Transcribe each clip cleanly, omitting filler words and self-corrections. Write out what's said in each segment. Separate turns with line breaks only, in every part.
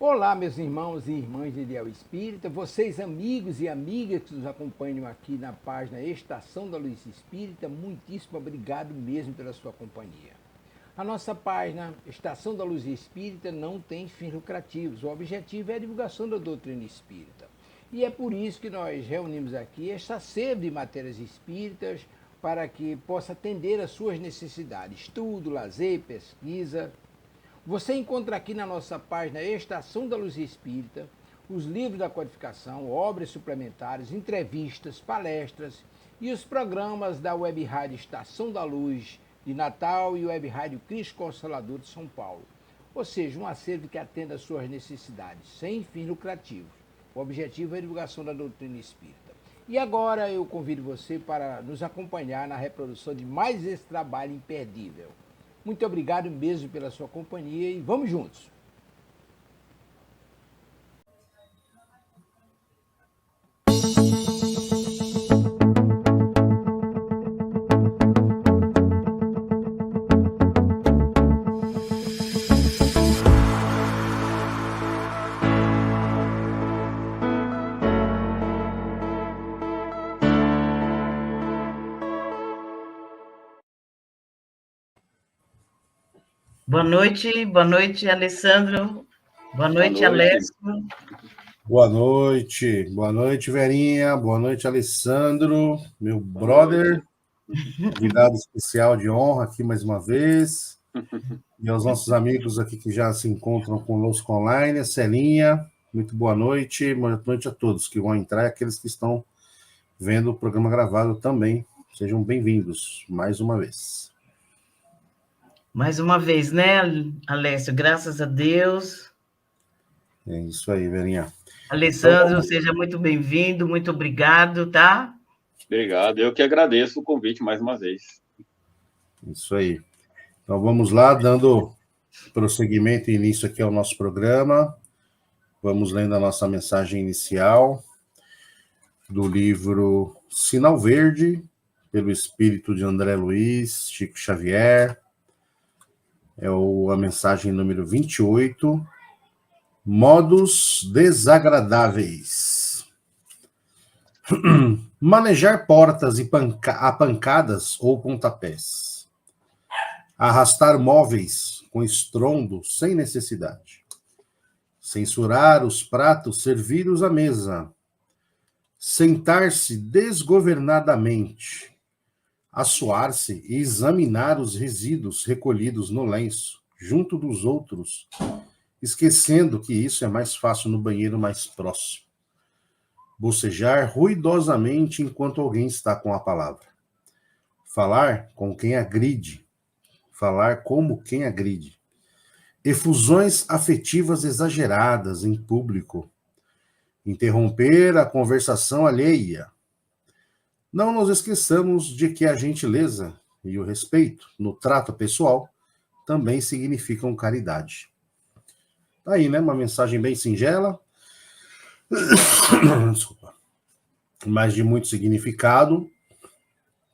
Olá, meus irmãos e irmãs de Ideal Espírita, vocês amigos e amigas que nos acompanham aqui na página Estação da Luz Espírita, muitíssimo obrigado mesmo pela sua companhia. A nossa página Estação da Luz Espírita não tem fins lucrativos, o objetivo é a divulgação da doutrina espírita. E é por isso que nós reunimos aqui esta sede de matérias espíritas para que possa atender às suas necessidades, estudo, lazer, pesquisa. Você encontra aqui na nossa página Estação da Luz Espírita os livros da codificação, obras suplementares, entrevistas, palestras e os programas da Web Rádio Estação da Luz de Natal e Web Rádio Cristo Consolador de São Paulo. Ou seja, um acervo que atenda às suas necessidades, sem fins lucrativos. O objetivo é a divulgação da doutrina espírita. E agora eu convido você para nos acompanhar na reprodução de mais esse trabalho imperdível. Muito obrigado mesmo pela sua companhia e vamos juntos.
Boa noite, Alessandro. Boa noite, Alessio.
Boa noite, Verinha. Boa noite, Alessandro, meu brother. Convidado especial de honra aqui mais uma vez. E aos nossos amigos aqui que já se encontram conosco online, a Celinha. Muito boa noite a todos que vão entrar e aqueles que estão vendo o programa gravado também. Sejam bem-vindos mais uma vez.
Mais uma vez, né, Alessio? Graças a Deus.
É isso aí, Verinha.
Alessandro, então, seja muito bem-vindo, muito obrigado, tá?
Obrigado, eu que agradeço o convite mais uma vez.
Isso aí. Então vamos lá, dando prosseguimento e início aqui ao nosso programa. Vamos lendo a nossa mensagem inicial do livro Sinal Verde, pelo espírito de André Luiz, Chico Xavier. É a mensagem número 28, modos desagradáveis. Manejar portas a pancadas ou pontapés. Arrastar móveis com estrondo sem necessidade. Censurar os pratos servidos à mesa. Sentar-se desgovernadamente. Assoar-se e examinar os resíduos recolhidos no lenço, junto dos outros, esquecendo que isso é mais fácil no banheiro mais próximo. Bocejar ruidosamente enquanto alguém está com a palavra. Falar com quem agride. Falar como quem agride. Efusões afetivas exageradas em público. Interromper a conversação alheia. Não nos esqueçamos de que a gentileza e o respeito no trato pessoal também significam caridade. Tá aí, né? Uma mensagem bem singela, desculpa, mas de muito significado,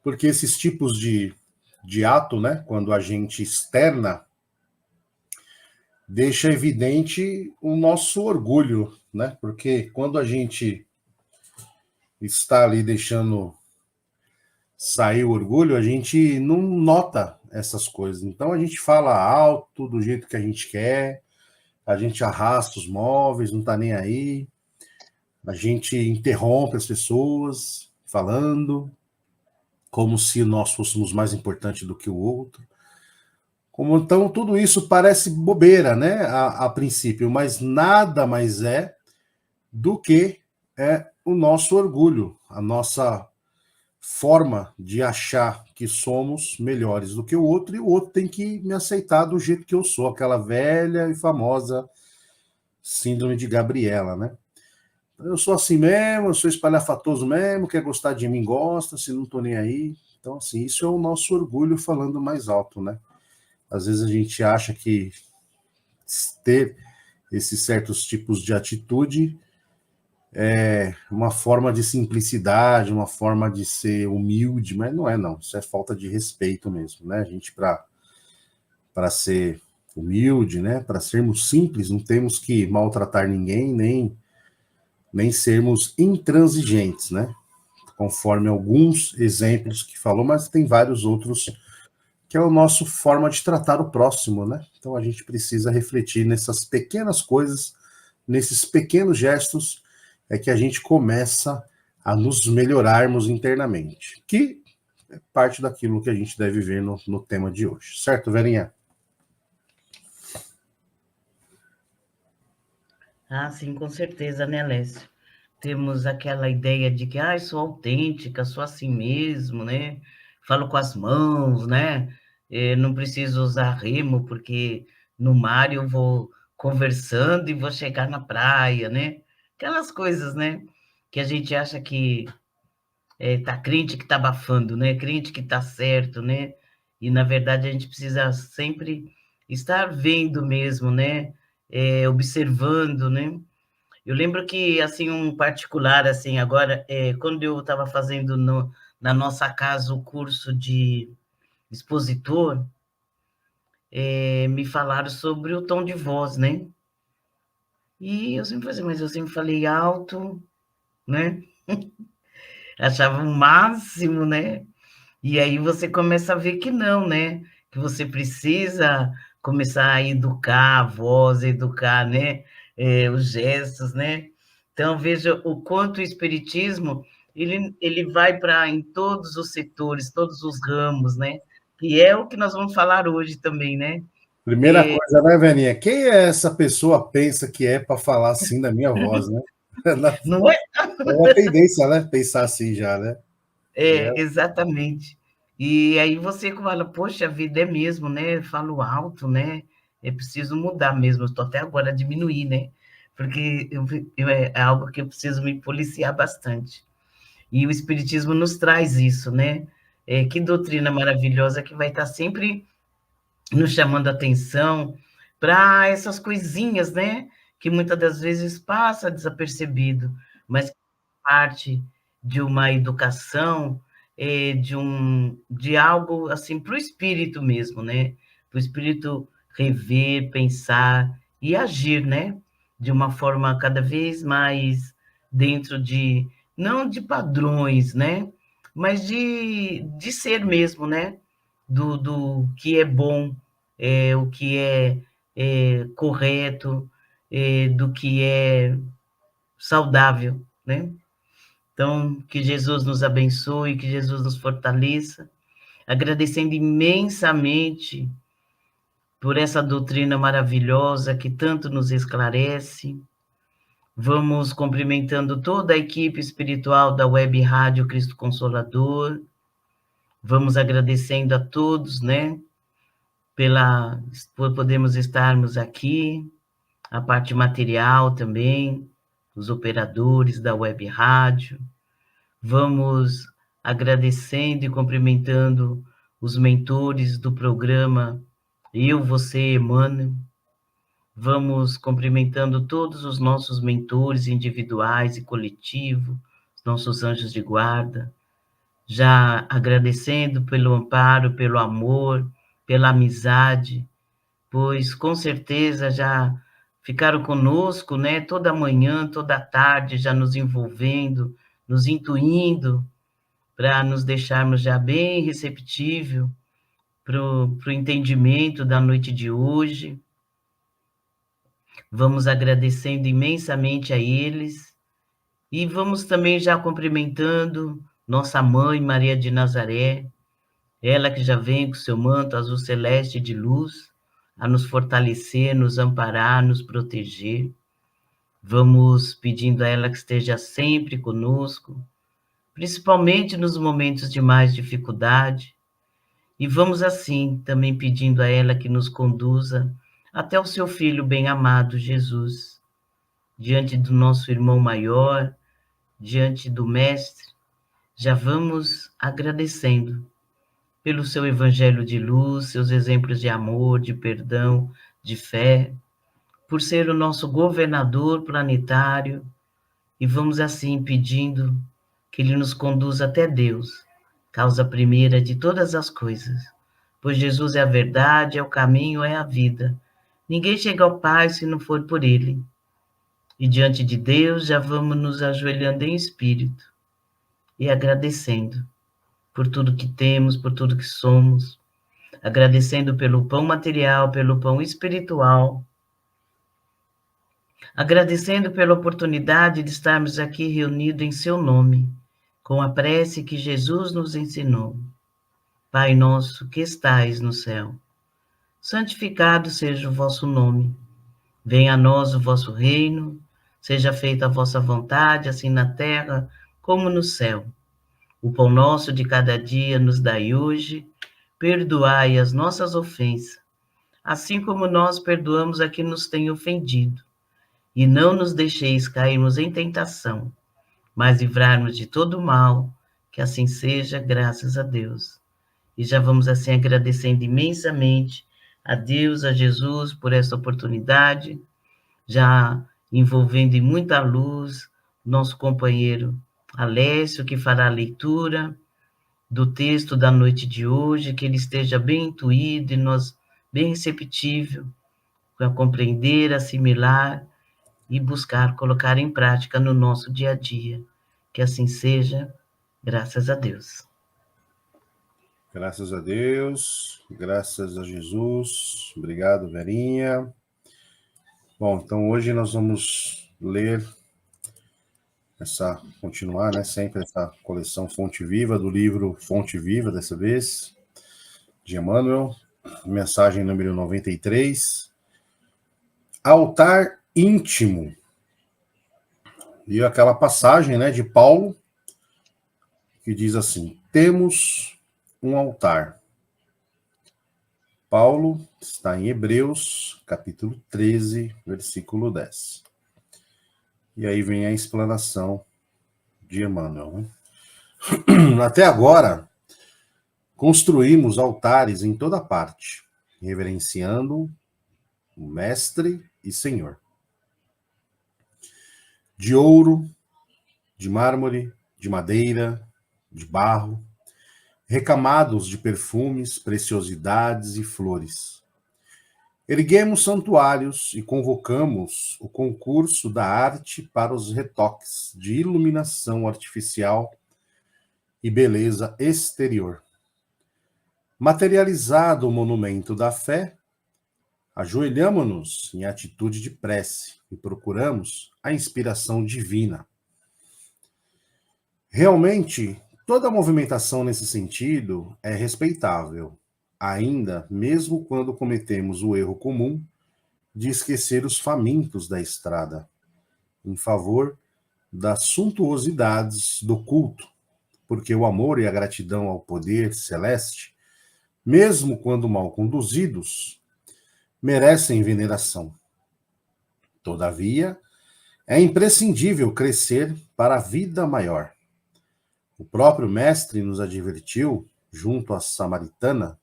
porque esses tipos de ato, né? Quando a gente externa, deixa evidente o nosso orgulho, né? Porque quando a gente está ali deixando sair o orgulho, a gente não nota essas coisas. Então a gente fala alto, do jeito que a gente quer, a gente arrasta os móveis, não tá nem aí, a gente interrompe as pessoas falando, como se nós fôssemos mais importantes do que o outro. Então tudo isso parece bobeira, né, a princípio, mas nada mais é do que o nosso orgulho, a nossa forma de achar que somos melhores do que o outro, e o outro tem que me aceitar do jeito que eu sou, aquela velha e famosa síndrome de Gabriela, né? Eu sou assim mesmo, eu sou espalhafatoso mesmo, quer gostar de mim, gosta, se não tô nem aí. Então, assim, isso é o nosso orgulho falando mais alto, né? Às vezes a gente acha que ter esses certos tipos de atitude é uma forma de simplicidade, uma forma de ser humilde, mas não é não, isso é falta de respeito mesmo, né? A gente, para ser humilde, né? Para sermos simples, não temos que maltratar ninguém, nem sermos intransigentes, né? Conforme alguns exemplos que falou, mas tem vários outros que é a nossa forma de tratar o próximo, né? Então a gente precisa refletir nessas pequenas coisas, nesses pequenos gestos, é que a gente começa a nos melhorarmos internamente, que é parte daquilo que a gente deve ver no tema de hoje. Certo, Verinha?
Ah, sim, com certeza, né, Lécio? Temos aquela ideia de que, sou autêntica, sou assim mesmo, né? Falo com as mãos, né? Não preciso usar remo, porque no mar eu vou conversando e vou chegar na praia, né? Aquelas coisas, né? Que a gente acha que tá crente que tá abafando, né? Crente que tá certo, né? E, na verdade, a gente precisa sempre estar vendo mesmo, né? Observando, né? Eu lembro que, assim, um particular, assim, agora, quando eu estava fazendo na nossa casa o curso de expositor, me falaram sobre o tom de voz, né? E eu sempre falei assim, mas eu sempre falei alto, né? Achava o máximo, né? E aí você começa a ver que não, né? Que você precisa começar a educar a voz, educar, né? Os gestos, né? Então, veja o quanto o espiritismo ele vai para em todos os setores, todos os ramos, né? E é o que nós vamos falar hoje também, né?
Primeira coisa, né, Verinha? Quem é essa pessoa pensa que é para falar assim da minha voz, né?
Não é?
É uma tendência, né? Pensar assim já, né?
Exatamente. E aí você fala, poxa, a vida é mesmo, né? Falo alto, né? É preciso mudar mesmo. Estou até agora a diminuir, né? Porque é algo que eu preciso me policiar bastante. E o Espiritismo nos traz isso, né? Que doutrina maravilhosa que vai estar sempre nos chamando a atenção para essas coisinhas, né? Que muitas das vezes passa desapercebido, mas que parte de uma educação, de algo assim para o espírito mesmo, né? Para o espírito rever, pensar e agir, né? De uma forma cada vez mais dentro de, não de padrões, né? Mas de ser mesmo, né? Do que é bom, o que é correto, do que é saudável, né? Então, que Jesus nos abençoe, que Jesus nos fortaleça, agradecendo imensamente por essa doutrina maravilhosa que tanto nos esclarece. Vamos cumprimentando toda a equipe espiritual da Web Rádio Cristo Consolador. Vamos agradecendo a todos, né, por podermos estarmos aqui, a parte material também, os operadores da Web Rádio. Vamos agradecendo e cumprimentando os mentores do programa Eu, Você, Emmanuel. Vamos cumprimentando todos os nossos mentores individuais e coletivos, nossos anjos de guarda, já agradecendo pelo amparo, pelo amor, pela amizade, pois com certeza já ficaram conosco, né, toda manhã, toda tarde, já nos envolvendo, nos intuindo, para nos deixarmos já bem receptível para o entendimento da noite de hoje. Vamos agradecendo imensamente a eles e vamos também já cumprimentando nossa mãe, Maria de Nazaré, ela que já vem com seu manto azul celeste de luz, a nos fortalecer, nos amparar, nos proteger. Vamos pedindo a ela que esteja sempre conosco, principalmente nos momentos de mais dificuldade. E vamos assim também pedindo a ela que nos conduza até o seu filho bem-amado Jesus, diante do nosso irmão maior, diante do Mestre, já vamos agradecendo pelo seu evangelho de luz, seus exemplos de amor, de perdão, de fé, por ser o nosso governador planetário, e vamos assim pedindo que ele nos conduza até Deus, causa primeira de todas as coisas, pois Jesus é a verdade, é o caminho, é a vida. Ninguém chega ao Pai se não for por Ele. E diante de Deus já vamos nos ajoelhando em espírito e agradecendo por tudo que temos, por tudo que somos, agradecendo pelo pão material, pelo pão espiritual, agradecendo pela oportunidade de estarmos aqui reunidos em seu nome, com a prece que Jesus nos ensinou. Pai nosso que estais no céu, santificado seja o vosso nome. Venha a nós o vosso reino, seja feita a vossa vontade, assim na terra como no céu. O pão nosso de cada dia nos dai hoje, perdoai as nossas ofensas, assim como nós perdoamos a quem nos tem ofendido. E não nos deixeis cairmos em tentação, mas livrar-nos de todo mal, que assim seja, graças a Deus. E já vamos assim agradecendo imensamente a Deus, a Jesus, por essa oportunidade, já envolvendo em muita luz nosso companheiro Alessio, que fará a leitura do texto da noite de hoje, que ele esteja bem intuído e nós bem receptível para compreender, assimilar e buscar colocar em prática no nosso dia a dia. Que assim seja, graças a Deus.
Graças a Deus, graças a Jesus. Obrigado, Verinha. Bom, então hoje nós vamos ler continuar, né, sempre essa coleção Fonte Viva, do livro Fonte Viva, dessa vez, de Emmanuel, mensagem número 93, Altar Íntimo. E aquela passagem, né, de Paulo, que diz assim: temos um altar. Paulo está em Hebreus, capítulo 13, versículo 10. E aí vem a explanação de Emmanuel, né? Até agora, construímos altares em toda parte, reverenciando o Mestre e Senhor. De ouro, de mármore, de madeira, de barro, recamados de perfumes, preciosidades e flores. Erguemos santuários e convocamos o concurso da arte para os retoques de iluminação artificial e beleza exterior. Materializado o monumento da fé, ajoelhamo-nos em atitude de prece e procuramos a inspiração divina. Realmente, toda movimentação nesse sentido é respeitável, ainda mesmo quando cometemos o erro comum de esquecer os famintos da estrada, em favor das suntuosidades do culto, porque o amor e a gratidão ao poder celeste, mesmo quando mal conduzidos, merecem veneração. Todavia, é imprescindível crescer para a vida maior. O próprio Mestre nos advertiu, junto à Samaritana,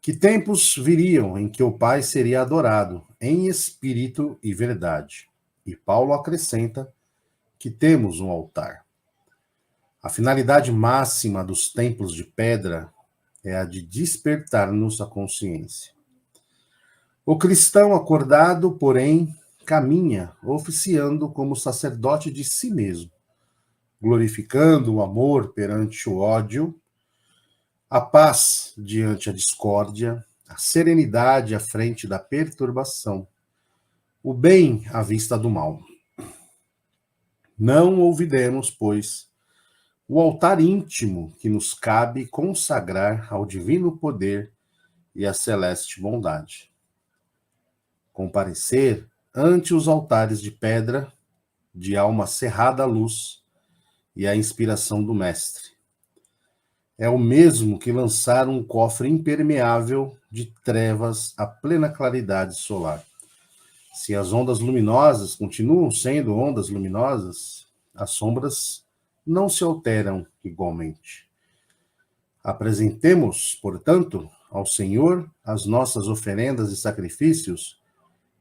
que tempos viriam em que o Pai seria adorado em espírito e verdade. E Paulo acrescenta que temos um altar. A finalidade máxima dos templos de pedra é a de despertar-nos a consciência. O cristão acordado, porém, caminha oficiando como sacerdote de si mesmo, glorificando o amor perante o ódio, a paz diante a discórdia, a serenidade à frente da perturbação, o bem à vista do mal. Não olvidemos, pois, o altar íntimo que nos cabe consagrar ao divino poder e à celeste bondade. Comparecer ante os altares de pedra, de alma cerrada à luz e à inspiração do Mestre. É o mesmo que lançar um cofre impermeável de trevas à plena claridade solar. Se as ondas luminosas continuam sendo ondas luminosas, as sombras não se alteram igualmente. Apresentemos, portanto, ao Senhor as nossas oferendas e sacrifícios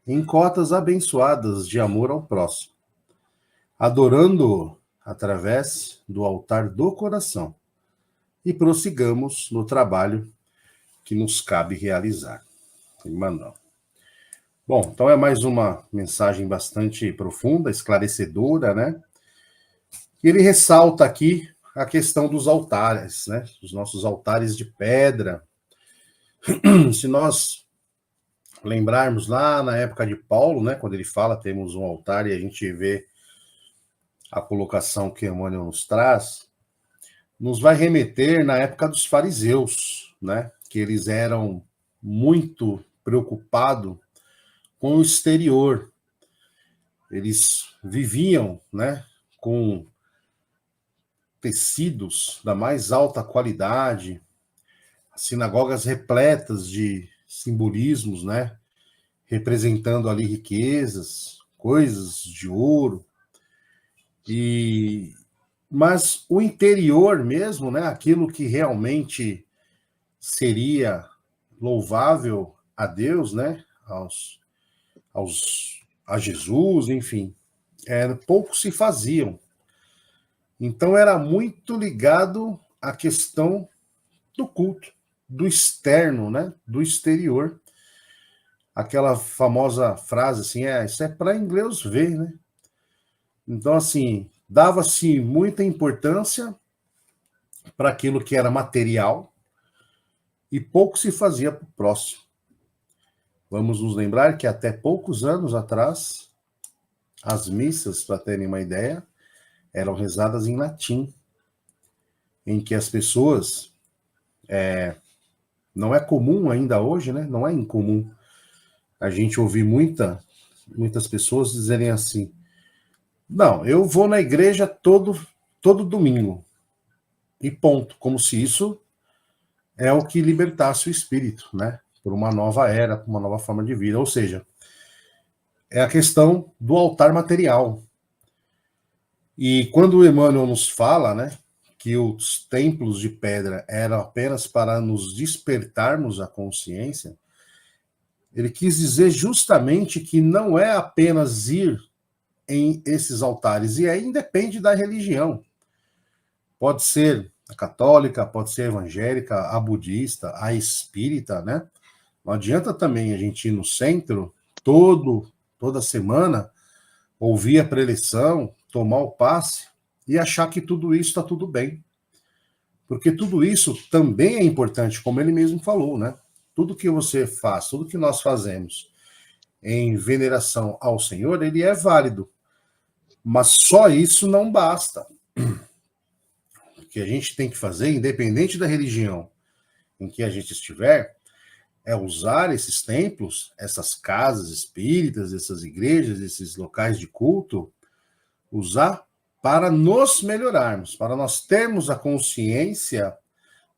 em cotas abençoadas de amor ao próximo, adorando-o através do altar do coração, e prossigamos no trabalho que nos cabe realizar. Emmanuel. Bom, então é mais uma mensagem bastante profunda, esclarecedora, né? E ele ressalta aqui a questão dos altares, né? Os nossos altares de pedra. Se nós lembrarmos lá na época de Paulo, né? Quando ele fala, temos um altar e a gente vê a colocação que Emmanuel nos traz, nos vai remeter na época dos fariseus, né? Que eles eram muito preocupados com o exterior. Eles viviam, né, com tecidos da mais alta qualidade, sinagogas repletas de simbolismos, né, representando ali riquezas, coisas de ouro. Mas o interior mesmo, né, aquilo que realmente seria louvável a Deus, né, a Jesus, enfim, poucos se faziam. Então era muito ligado à questão do culto, do externo, né, do exterior. Aquela famosa frase assim, isso é para inglês ver, né? Então, assim, dava-se muita importância para aquilo que era material e pouco se fazia para o próximo. Vamos nos lembrar que até poucos anos atrás, as missas, para terem uma ideia, eram rezadas em latim, em que as pessoas, não é comum ainda hoje, né? Não é incomum a gente ouvir muitas pessoas dizerem assim, não, eu vou na igreja todo domingo, e ponto, como se isso é o que libertasse o espírito, né? Por uma nova era, por uma nova forma de vida, ou seja, é a questão do altar material. E quando o Emmanuel nos fala, né, que os templos de pedra eram apenas para nos despertarmos a consciência, ele quis dizer justamente que não é apenas ir em esses altares, e aí depende da religião. Pode ser a católica, pode ser a evangélica, a budista, a espírita, né? Não adianta também a gente ir no centro toda semana, ouvir a preleção, tomar o passe e achar que tudo isso está tudo bem. Porque tudo isso também é importante, como ele mesmo falou, né? Tudo que você faz, tudo que nós fazemos em veneração ao Senhor, ele é válido. Mas só isso não basta. O que a gente tem que fazer, independente da religião em que a gente estiver, é usar esses templos, essas casas espíritas, essas igrejas, esses locais de culto, usar para nos melhorarmos, para nós termos a consciência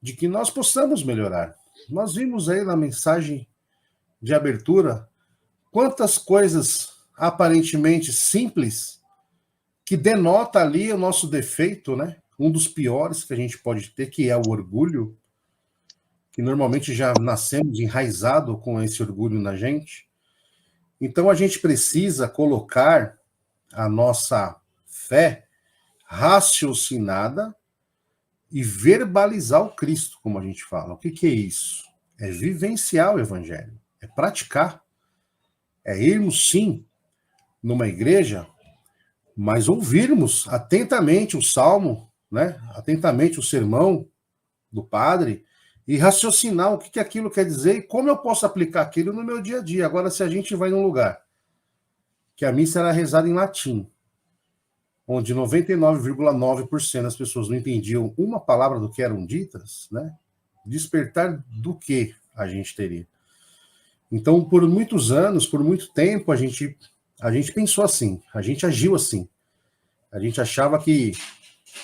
de que nós possamos melhorar. Nós vimos aí na mensagem de abertura quantas coisas aparentemente simples que denota ali o nosso defeito, né? Um dos piores que a gente pode ter, que é o orgulho, que normalmente já nascemos enraizado com esse orgulho na gente. Então a gente precisa colocar a nossa fé raciocinada e verbalizar o Cristo, como a gente fala. O que é isso? É vivenciar o Evangelho, é praticar, é irmos sim numa igreja, mas ouvirmos atentamente o salmo, né? Atentamente o sermão do padre e raciocinar o que aquilo quer dizer e como eu posso aplicar aquilo no meu dia a dia. Agora, se a gente vai num lugar que a missa era rezada em latim, onde 99,9% das pessoas não entendiam uma palavra do que eram ditas, né? Despertar do que a gente teria? Então, por muitos anos, por muito tempo, a gente pensou assim, a gente agiu assim. A gente achava que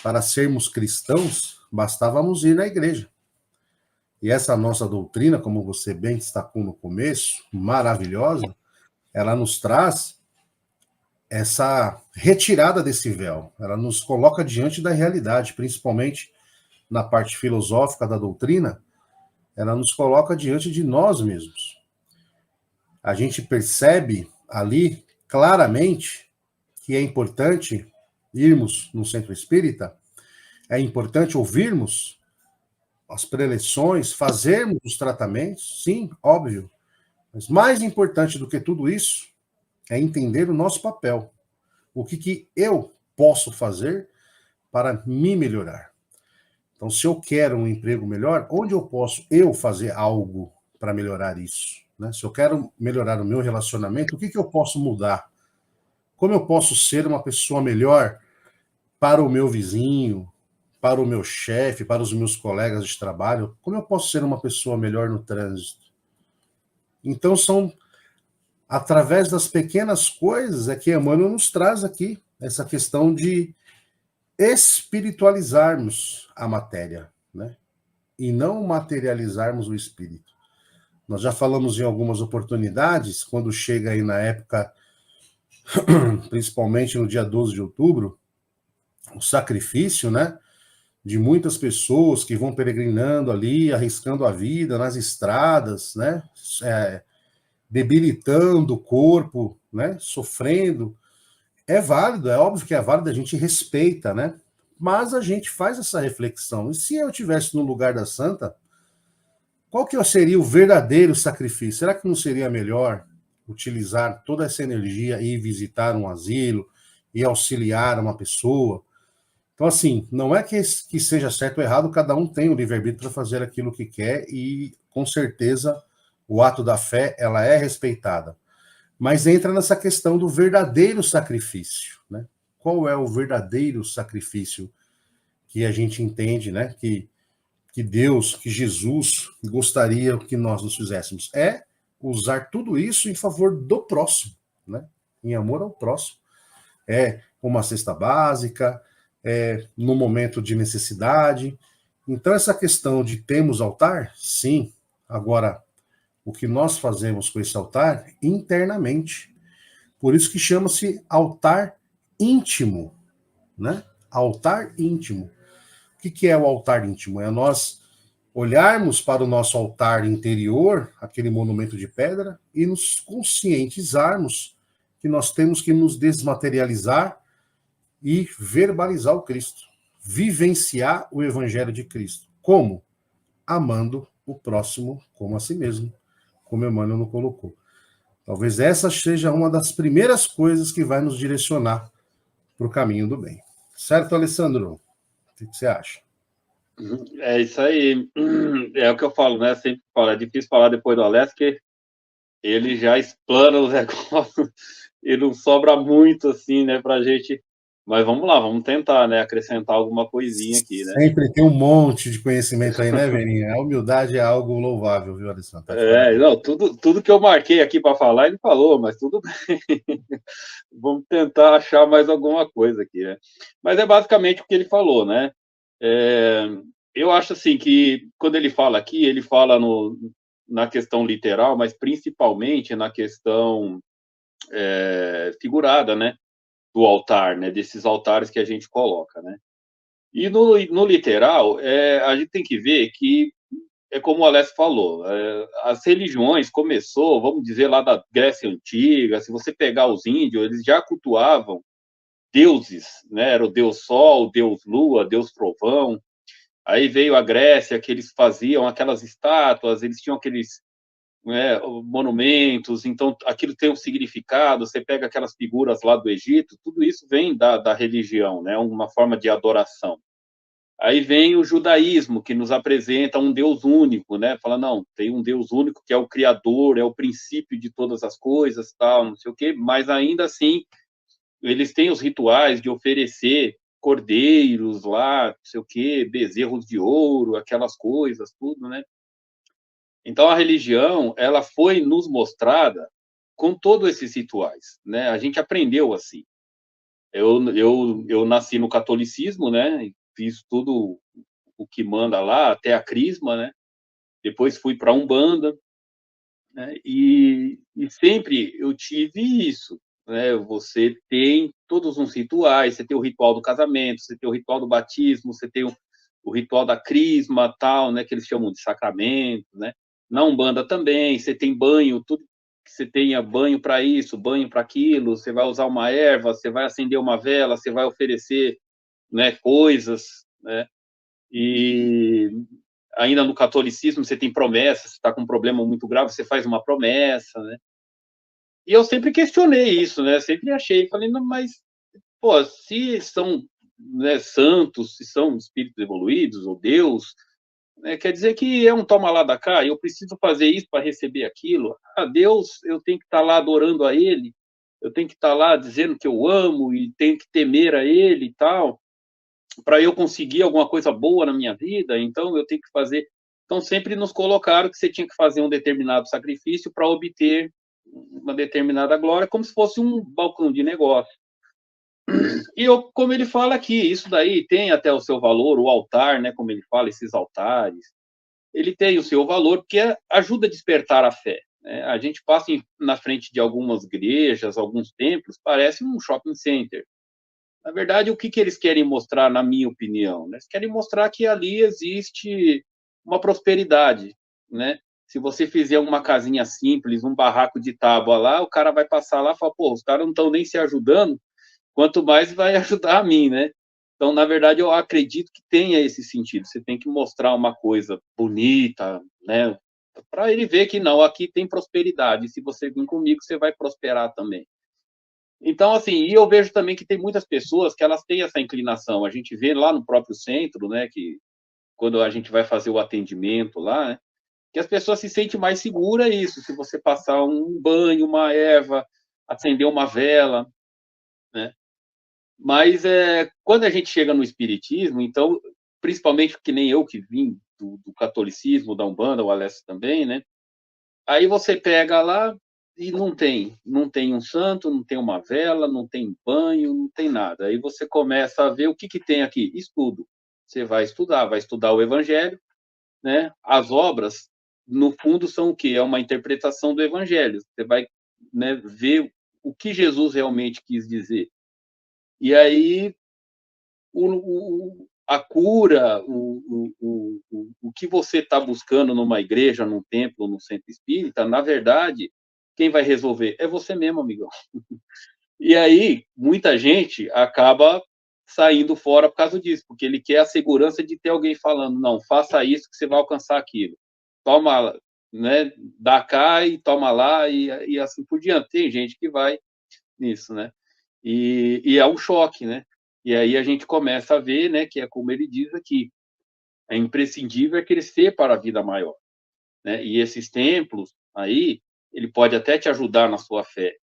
para sermos cristãos, bastávamos ir na igreja. E essa nossa doutrina, como você bem destacou no começo, maravilhosa, ela nos traz essa retirada desse véu. Ela nos coloca diante da realidade, principalmente na parte filosófica da doutrina, ela nos coloca diante de nós mesmos. A gente percebe ali claramente que é importante irmos no centro espírita, é importante ouvirmos as preleções, fazermos os tratamentos, sim, óbvio. Mas mais importante do que tudo isso é entender o nosso papel. O que eu posso fazer para me melhorar. Então, se eu quero um emprego melhor, onde eu posso fazer algo para melhorar isso? Né? Se eu quero melhorar o meu relacionamento, o que eu posso mudar? Como eu posso ser uma pessoa melhor para o meu vizinho, para o meu chefe, para os meus colegas de trabalho? Como eu posso ser uma pessoa melhor no trânsito? Então, são através das pequenas coisas é que Emmanuel nos traz aqui essa questão de espiritualizarmos a matéria, né? E não materializarmos o espírito. Nós já falamos em algumas oportunidades, quando chega aí na época, principalmente no dia 12 de outubro, o sacrifício, né? De muitas pessoas que vão peregrinando ali, arriscando a vida nas estradas, né? Debilitando o corpo, né? Sofrendo. É válido, é óbvio que é válido, a gente respeita, né? Mas a gente faz essa reflexão. E se eu estivesse no lugar da santa, qual que seria o verdadeiro sacrifício? Será que não seria melhor utilizar toda essa energia e ir visitar um asilo e auxiliar uma pessoa? Então, assim, não é que seja certo ou errado, cada um tem o livre-arbítrio para fazer aquilo que quer e, com certeza, o ato da fé, ela é respeitada. Mas entra nessa questão do verdadeiro sacrifício, né? Qual é o verdadeiro sacrifício que a gente entende, né? Que Deus, que Jesus gostaria que nós nos fizéssemos? É usar tudo isso em favor do próximo, né? Em amor ao próximo. É uma cesta básica, no momento de necessidade. Então, essa questão de termos altar, sim. Agora, o que nós fazemos com esse altar internamente. Por isso que chama-se altar íntimo, né? Altar íntimo. O que é o altar íntimo? É nós olharmos para o nosso altar interior, aquele monumento de pedra, e nos conscientizarmos que nós temos que nos desmaterializar e verbalizar o Cristo, vivenciar o Evangelho de Cristo. Como? Amando o próximo como a si mesmo, como Emmanuel nos colocou. Talvez essa seja uma das primeiras coisas que vai nos direcionar para o caminho do bem. Certo, Alessandro? O que você acha?
É isso aí. É o que eu falo, né? Sempre falo, é difícil falar depois do Alessio, que ele já explana os negócios e não sobra muito, assim, né, pra gente. Mas vamos lá, vamos tentar, né, acrescentar alguma coisinha aqui, né?
Sempre tem um monte de conhecimento aí, né, Verinha? A humildade é algo louvável, viu, Alessandro? Tá de parabéns.
Não, tudo que eu marquei aqui para falar, ele falou, mas tudo bem. Vamos tentar achar mais alguma coisa aqui, né? Mas é basicamente o que ele falou, né? Eu acho assim que quando ele fala aqui, ele fala na questão literal, mas principalmente na questão figurada, né? Do altar, né? Desses altares que a gente coloca, né? E no literal, a gente tem que ver que é como o Alessio falou, as religiões começou, vamos dizer, lá da Grécia Antiga. Se você pegar os índios, eles já cultuavam deuses, né? Era o deus Sol, o deus Lua, deus Trovão. Aí veio a Grécia, que eles faziam aquelas estátuas, eles tinham aqueles, né, monumentos, então aquilo tem um significado. Você pega aquelas figuras lá do Egito, tudo isso vem da religião, né? Uma forma de adoração. Aí vem o judaísmo, que nos apresenta um Deus único, né? Fala, não, tem um Deus único que é o Criador, é o princípio de todas as coisas, tal, não sei o quê, mas ainda assim, eles têm os rituais de oferecer cordeiros lá, não sei o quê, bezerros de ouro, aquelas coisas, tudo, né? Então, a religião, ela foi nos mostrada com todos esses rituais, né? A gente aprendeu assim. Eu nasci no catolicismo, né? Fiz tudo o que manda lá, até a crisma, né? Depois fui para a Umbanda, né? E sempre eu tive isso, né? Você tem todos os rituais, você tem o ritual do casamento, você tem o ritual do batismo, você tem o ritual da crisma, tal, né? Que eles chamam de sacramento, né? Na Umbanda também, você tem banho, tudo que você tenha banho para isso, banho para aquilo, você vai usar uma erva, você vai acender uma vela, você vai oferecer, né, coisas, né? E ainda no catolicismo, você tem promessa, você está com um problema muito grave, você faz uma promessa, né? E eu sempre questionei isso, né? Sempre achei, falei, não, mas, pô, se são, né, santos, se são espíritos evoluídos, ou Deus, né, quer dizer que é um toma lá da cá, eu preciso fazer isso para receber aquilo. Ah, Deus, eu tenho que estar lá adorando a Ele, eu tenho que estar lá dizendo que eu amo e tenho que temer a Ele e tal, para eu conseguir alguma coisa boa na minha vida, então eu tenho que fazer. Então sempre nos colocaram que você tinha que fazer um determinado sacrifício para obter uma determinada glória, como se fosse um balcão de negócio. E eu, como ele fala aqui, isso daí tem até o seu valor, o altar, né, como ele fala, esses altares, ele tem o seu valor, porque ajuda a despertar a fé, né? A gente passa na frente de algumas igrejas, alguns templos, parece um shopping center. Na verdade, o que, que eles querem mostrar, na minha opinião? Eles querem mostrar que ali existe uma prosperidade, né? Se você fizer uma casinha simples, um barraco de tábua lá, o cara vai passar lá e falar, pô, os caras não estão nem se ajudando, quanto mais vai ajudar a mim, né? Então, na verdade, eu acredito que tenha esse sentido. Você tem que mostrar uma coisa bonita, né? Para ele ver que não, aqui tem prosperidade. E se você vir comigo, você vai prosperar também. Então, assim, e eu vejo também que tem muitas pessoas que elas têm essa inclinação. A gente vê lá no próprio centro, né, que quando a gente vai fazer o atendimento lá, né, que as pessoas se sentem mais seguras isso. Se você passar um banho, uma erva, acender uma vela, né? Mas quando a gente chega no espiritismo, então, principalmente que nem eu que vim do catolicismo, da Umbanda, o Alessio também, né? Aí você pega lá e não tem um santo, não tem uma vela, não tem banho, não tem nada. Aí você começa a ver o que, que tem aqui. Estudo. Você vai estudar o Evangelho, né? As obras, no fundo, são o quê? É uma interpretação do Evangelho. Você vai, né, ver o que Jesus realmente quis dizer. E aí a cura, o que você está buscando numa igreja, num templo, num centro espírita, na verdade, quem vai resolver é você mesmo, amigão. E aí, muita gente acaba saindo fora por causa disso, porque ele quer a segurança de ter alguém falando, não, faça isso que você vai alcançar aquilo. Toma, né, dá cá e toma lá, e assim por diante. Tem gente que vai nisso, né? E é um choque, né? E aí a gente começa a ver, né, que é como ele diz aqui, é imprescindível crescer para a vida maior, né? E esses templos aí, ele pode até te ajudar na sua fé,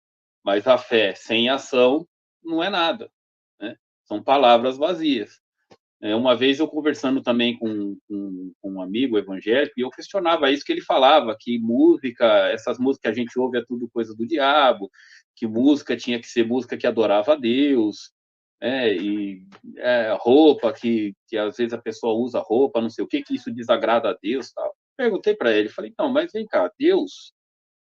mas a fé sem ação não é nada, né? São palavras vazias. Uma vez eu conversando também com um amigo evangélico, e eu questionava isso que ele falava, que música, essas músicas que a gente ouve é tudo coisa do diabo, que música tinha que ser música que adorava a Deus, e roupa, que às vezes a pessoa usa roupa, não sei o que isso desagrada a Deus, tal. Perguntei para ele, falei, então, mas vem cá, Deus,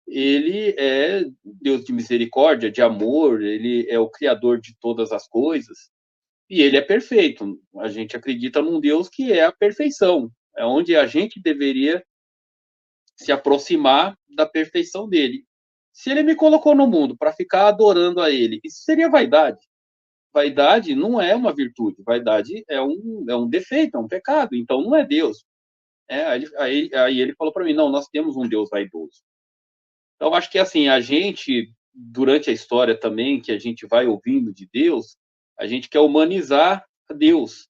ele é Deus de misericórdia, de amor, ele é o criador de todas as coisas, e ele é perfeito. A gente acredita num Deus que é a perfeição, é onde a gente deveria se aproximar da perfeição dele. Se ele me colocou no mundo para ficar adorando a ele, isso seria vaidade. Vaidade não é uma virtude, vaidade é um defeito, é um pecado, então não é Deus. Aí ele falou para mim, não, nós temos um Deus vaidoso. Então, acho que assim, a gente, durante a história também, que a gente vai ouvindo de Deus, a gente quer humanizar a Deus.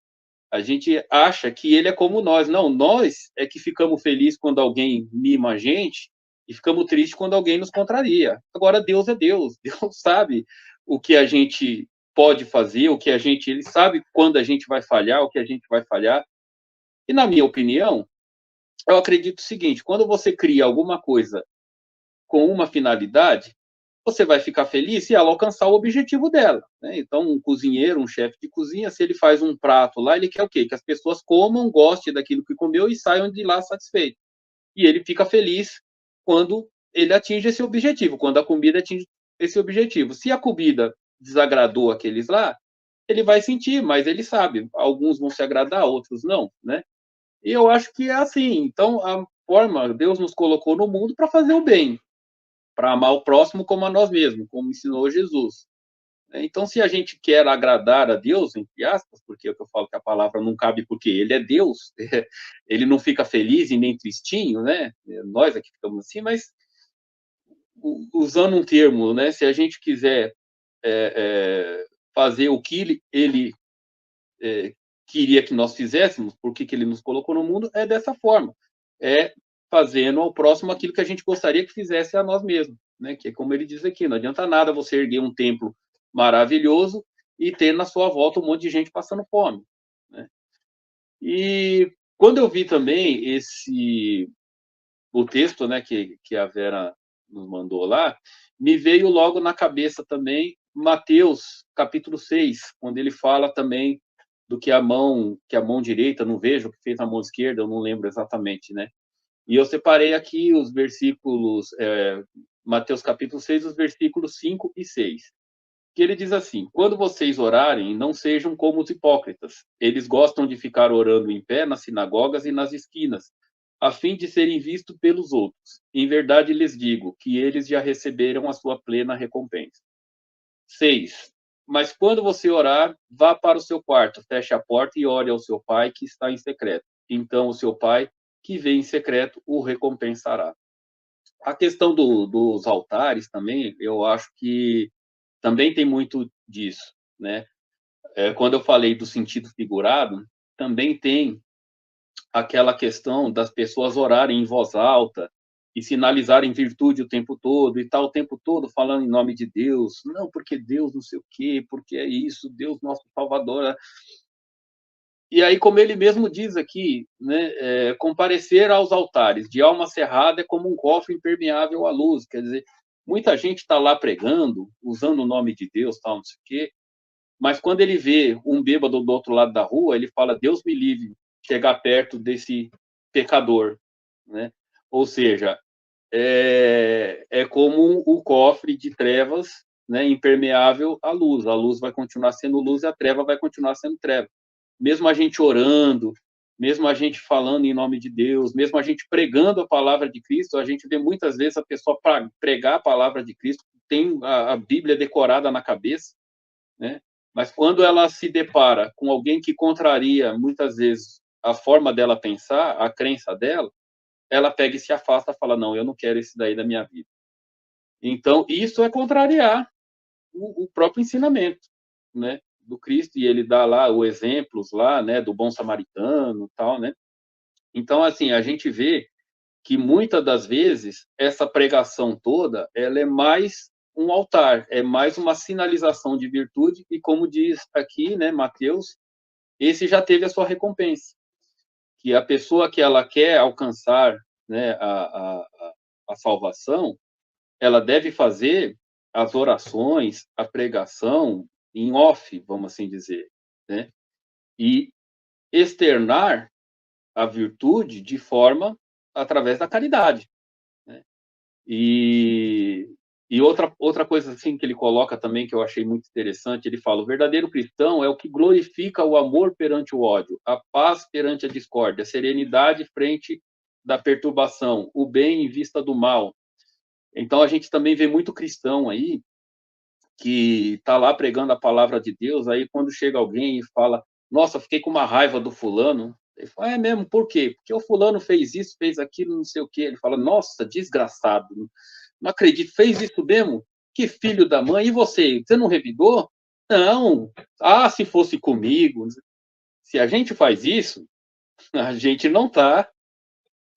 A gente acha que ele é como nós. Não, nós é que ficamos felizes quando alguém mima a gente e ficamos tristes quando alguém nos contraria. Agora, Deus é Deus. Deus sabe o que a gente pode fazer, ele sabe quando a gente vai falhar, o que a gente vai falhar. E, na minha opinião, eu acredito o seguinte, quando você cria alguma coisa com uma finalidade, você vai ficar feliz se ela alcançar o objetivo dela, né? Então, um cozinheiro, um chefe de cozinha, se ele faz um prato lá, ele quer o quê? Que as pessoas comam, gostem daquilo que comeu e saiam de lá satisfeitos. E ele fica feliz quando ele atinge esse objetivo, quando a comida atinge esse objetivo. Se a comida desagradou aqueles lá, ele vai sentir, mas ele sabe, alguns vão se agradar, outros não, né? E eu acho que é assim. Então, a forma, Deus nos colocou no mundo para fazer o bem, para amar o próximo como a nós mesmos, como ensinou Jesus. Então, se a gente quer agradar a Deus, entre aspas, porque é o que eu falo que a palavra não cabe porque ele é Deus, ele não fica feliz e nem tristinho, né? Nós aqui ficamos assim, mas usando um termo, né? Se a gente quiser fazer o que ele queria que nós fizéssemos, por que ele nos colocou no mundo, é dessa forma. É fazendo ao próximo aquilo que a gente gostaria que fizesse a nós mesmos, né? Que é como ele diz aqui, não adianta nada você erguer um templo maravilhoso e ter na sua volta um monte de gente passando fome, né? E quando eu vi também o texto, né, que a Vera nos mandou lá, me veio logo na cabeça também Mateus, capítulo 6, quando ele fala também do que a mão direita não veja, o que fez a mão esquerda, eu não lembro exatamente, né? E eu separei aqui os versículos, Mateus capítulo 6, os versículos 5 e 6, que ele diz assim: quando vocês orarem, não sejam como os hipócritas. Eles gostam de ficar orando em pé nas sinagogas e nas esquinas, a fim de serem vistos pelos outros. Em verdade lhes digo que eles já receberam a sua plena recompensa. 6. Mas quando você orar, vá para o seu quarto, feche a porta e ore ao seu pai que está em secreto. Então o seu pai, que vê em secreto, o recompensará. A questão dos altares também, eu acho que também tem muito disso, né? Quando eu falei do sentido figurado, também tem aquela questão das pessoas orarem em voz alta e sinalizarem virtude o tempo todo, e tal, o tempo todo falando em nome de Deus, não, porque Deus não sei o quê, porque é isso, Deus nosso Salvador. E aí, como ele mesmo diz aqui, né, comparecer aos altares de alma cerrada é como um cofre impermeável à luz, quer dizer, muita gente está lá pregando, usando o nome de Deus, tal, não sei o quê, mas quando ele vê um bêbado do outro lado da rua, ele fala, Deus me livre chegar perto desse pecador, né? Ou seja, é como o cofre de trevas, né, impermeável à luz. A luz vai continuar sendo luz e a treva vai continuar sendo treva. Mesmo a gente orando, mesmo a gente falando em nome de Deus, mesmo a gente pregando a palavra de Cristo, a gente vê muitas vezes a pessoa pregar a palavra de Cristo, tem a Bíblia decorada na cabeça, né? Mas quando ela se depara com alguém que contraria, muitas vezes, a forma dela pensar, a crença dela, ela pega e se afasta e fala, não, eu não quero esse daí da minha vida. Então, isso é contrariar o próprio ensinamento, né, do Cristo, e ele dá lá os exemplos lá, né, do bom samaritano, tal, né? Então, assim, a gente vê que muitas das vezes essa pregação toda, ela é mais um altar, é mais uma sinalização de virtude, e como diz aqui, né, Mateus, esse já teve a sua recompensa, que a pessoa que ela quer alcançar, né, a salvação, ela deve fazer as orações, a pregação em off, vamos assim dizer, né, e externar a virtude de forma através da caridade, né? E outra coisa assim que ele coloca também que eu achei muito interessante, ele fala: o verdadeiro cristão é o que glorifica o amor perante o ódio, a paz perante a discórdia, a serenidade frente da perturbação, o bem em vista do mal. Então a gente também vê muito cristão aí que está lá pregando a palavra de Deus, aí quando chega alguém e fala: nossa, fiquei com uma raiva do fulano. Ele fala: é mesmo, por quê? Porque o fulano fez isso, fez aquilo, não sei o quê. Ele fala: nossa, desgraçado, não acredito, fez isso mesmo? Que filho da mãe, e você não revidou? Não, se fosse comigo. Se a gente faz isso, a gente não está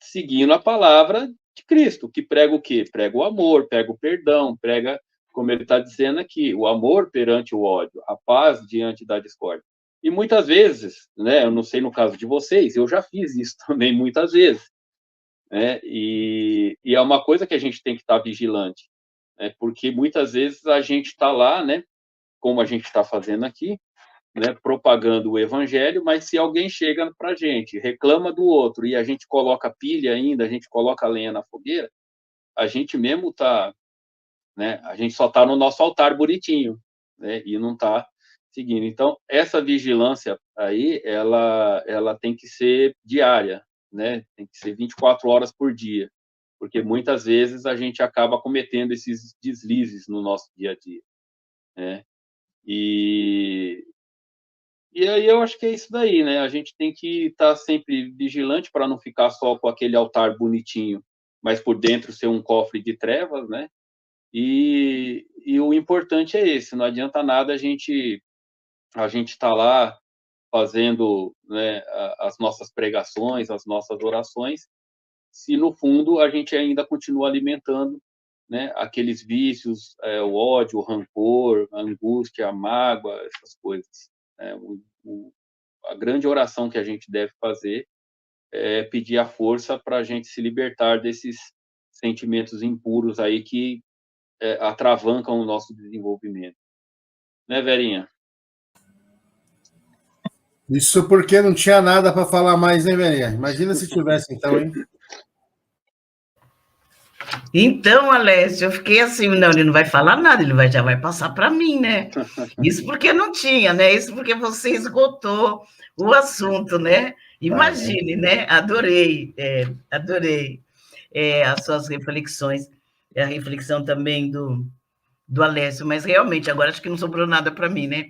seguindo a palavra de Cristo, que prega o quê? Prega o amor, prega o perdão, prega, como ele está dizendo aqui, o amor perante o ódio, a paz diante da discórdia. E muitas vezes, né, eu não sei no caso de vocês, eu já fiz isso também muitas vezes, né, e é uma coisa que a gente tem que estar vigilante, né, porque muitas vezes a gente está lá, né, como a gente está fazendo aqui, né, propagando o evangelho, mas se alguém chega para a gente, reclama do outro, e a gente coloca pilha ainda, a gente coloca lenha na fogueira, a gente mesmo está, né, a gente só está no nosso altar bonitinho, né, e não está seguindo. Então, essa vigilância aí, ela tem que ser diária, né, tem que ser 24 horas por dia, porque muitas vezes a gente acaba cometendo esses deslizes no nosso dia a dia, né. E, e aí eu acho que é isso daí, né? A gente tem que estar sempre vigilante para não ficar só com aquele altar bonitinho, mas por dentro ser um cofre de trevas, né? E o importante é esse, não adianta nada a gente estar lá fazendo, né, as nossas pregações, as nossas orações, se no fundo a gente ainda continua alimentando, né, aqueles vícios, o ódio, o rancor, a angústia, a mágoa, essas coisas. Né? A grande oração que a gente deve fazer é pedir a força para a gente se libertar desses sentimentos impuros aí que atravancam o nosso desenvolvimento. Né, Verinha?
Isso porque não tinha nada para falar mais, né, Verinha? Imagina se tivesse, então, hein?
Então, Alessio, eu fiquei assim, não, ele não vai falar nada, já vai passar para mim, né? Isso porque não tinha, né? Isso porque você esgotou o assunto, né? Imagine, né? Adorei, adorei as suas reflexões, a reflexão também do Alessio, mas realmente, agora acho que não sobrou nada para mim, né?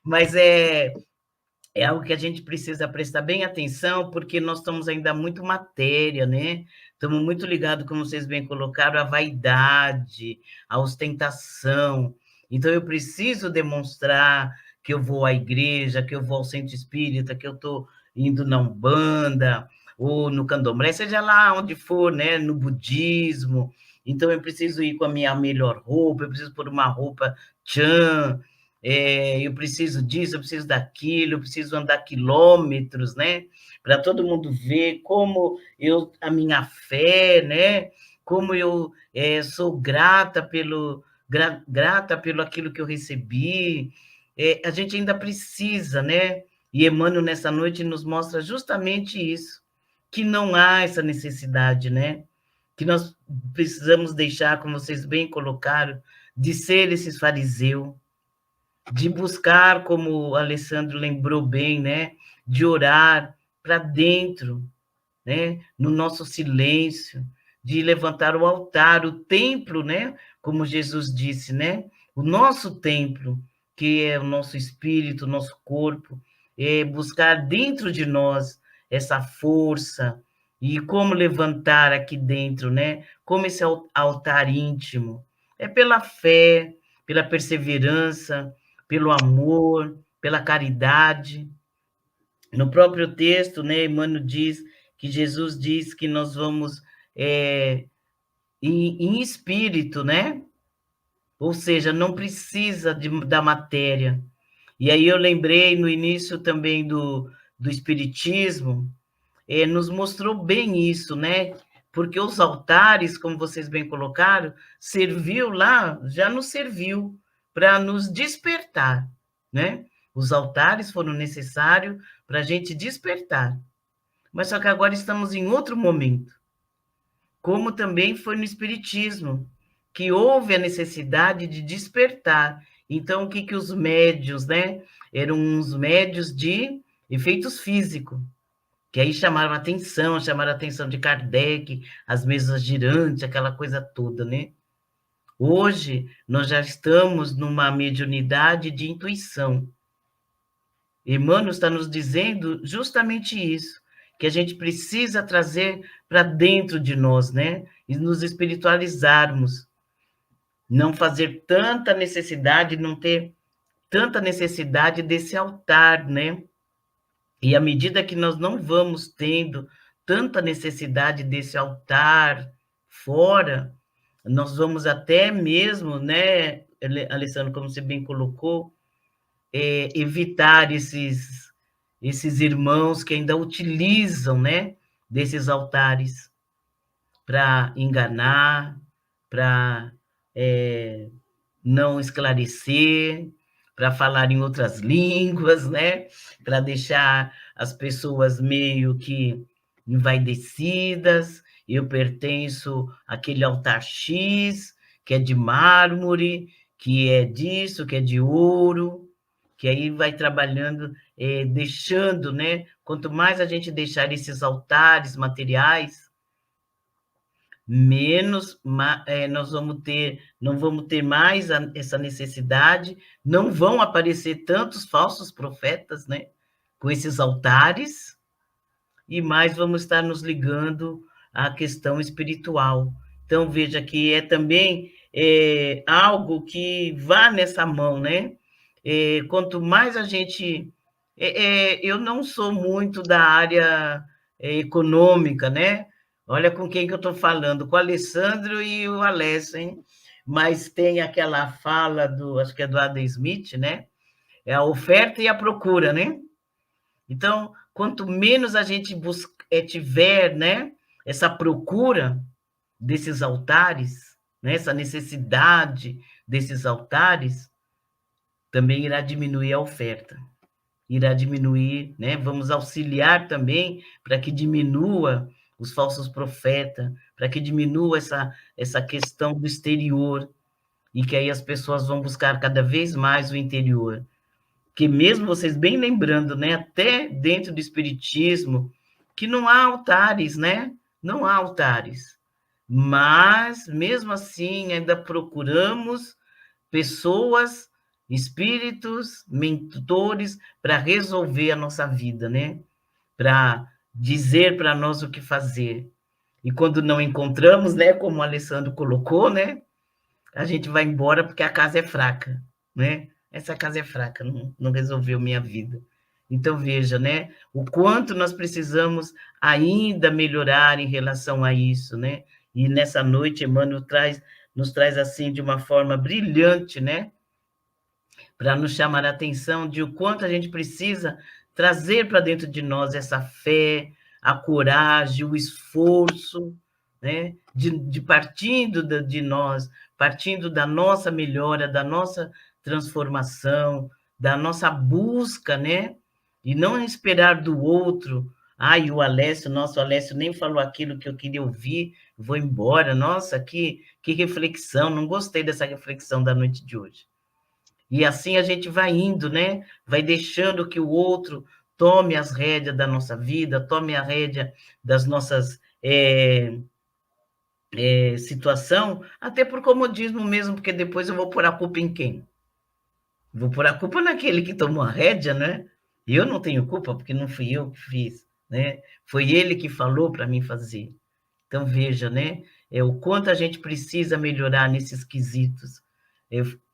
Mas é algo que a gente precisa prestar bem atenção, porque nós estamos ainda muito matéria, né? Estamos muito ligados, como vocês bem colocaram, à vaidade, à ostentação. Então, eu preciso demonstrar que eu vou à igreja, que eu vou ao centro espírita, que eu estou indo na Umbanda, ou no Candomblé, seja lá onde for, né? No budismo. Então, eu preciso ir com a minha melhor roupa, eu preciso pôr uma roupa tchan, eu preciso disso, eu preciso daquilo, eu preciso andar quilômetros, né? Para todo mundo ver como a minha fé, né? Como eu sou grata pelo aquilo que eu recebi. A gente ainda precisa, né? E Emmanuel, nessa noite, nos mostra justamente isso, que não há essa necessidade, né? Que nós precisamos deixar, como vocês bem colocaram, de ser esses fariseus, de buscar, como o Alessandro lembrou bem, né? De orar para dentro, né? No nosso silêncio, de levantar o altar, o templo, né? Como Jesus disse, né? O nosso templo, que é o nosso espírito, o nosso corpo, buscar dentro de nós essa força e como levantar aqui dentro, né? Como esse altar íntimo. É pela fé, pela perseverança, pelo amor, pela caridade. No próprio texto, né, Emmanuel diz que Jesus diz que nós vamos em espírito, né? Ou seja, não precisa da matéria. E aí eu lembrei no início também do Espiritismo, nos mostrou bem isso, né? Porque os altares, como vocês bem colocaram, serviu lá, já nos serviu para nos despertar, né? Os altares foram necessários para a gente despertar. Mas só que agora estamos em outro momento, como também foi no Espiritismo, que houve a necessidade de despertar. Então, o que os médios, né? Eram uns médios de efeitos físicos, que aí chamaram a atenção de Kardec, as mesas girantes, aquela coisa toda, né? Hoje, nós já estamos numa mediunidade de intuição. Emmanuel está nos dizendo justamente isso, que a gente precisa trazer para dentro de nós, né? E nos espiritualizarmos. Não fazer tanta necessidade, não ter tanta necessidade desse altar, né? E à medida que nós não vamos tendo tanta necessidade desse altar fora, nós vamos até mesmo, né, Alessandro, como você bem colocou, evitar esses irmãos que ainda utilizam, né, desses altares para enganar, para não esclarecer, para falar em outras línguas, né? Para deixar as pessoas meio que envaidecidas. Eu pertenço àquele altar X, que é de mármore, que é disso, que é de ouro, que aí vai trabalhando, deixando, né? Quanto mais a gente deixar esses altares materiais, menos nós não vamos ter mais essa necessidade, não vão aparecer tantos falsos profetas, né, com esses altares, e mais vamos estar nos ligando à questão espiritual. Então, veja que é também algo que vá nessa mão, né? Quanto mais a gente... eu não sou muito da área econômica, né? Olha com quem que eu estou falando, com o Alessandro e o Alessio, hein? Mas tem aquela fala acho que é do Adam Smith, né? É a oferta e a procura, né? Então, quanto menos a gente tiver, né, essa procura desses altares, né, essa necessidade desses altares, também irá diminuir a oferta, irá diminuir, né? Vamos auxiliar também para que diminua os falsos profetas, para que diminua essa questão do exterior, e que aí as pessoas vão buscar cada vez mais o interior. Que mesmo vocês bem lembrando, né, até dentro do espiritismo, que não há altares, né? Não há altares. Mas, mesmo assim, ainda procuramos pessoas, espíritos, mentores, para resolver a nossa vida, né? Para dizer para nós o que fazer. E quando não encontramos, né, como o Alessandro colocou, né, a gente vai embora porque a casa é fraca, né? Essa casa é fraca, não resolveu minha vida. Então, veja, né, o quanto nós precisamos ainda melhorar em relação a isso, né? E nessa noite, Emmanuel nos traz assim de uma forma brilhante, né? Para nos chamar a atenção de o quanto a gente precisa trazer para dentro de nós essa fé, a coragem, o esforço, né? De partindo de nós, partindo da nossa melhora, da nossa transformação, da nossa busca, né? E não esperar do outro. Ai, o Alessio, nossa, o Alessio nem falou aquilo que eu queria ouvir, vou embora. Nossa, que reflexão, não gostei dessa reflexão da noite de hoje. E assim a gente vai indo, né? Vai deixando que o outro tome as rédeas da nossa vida, tome a rédea das nossas situação, até por comodismo mesmo, porque depois eu vou pôr a culpa em quem? Vou pôr a culpa naquele que tomou a rédea, né? Eu não tenho culpa, porque não fui eu que fiz, né? Foi ele que falou para mim fazer. Então, veja, né? O quanto a gente precisa melhorar nesses quesitos.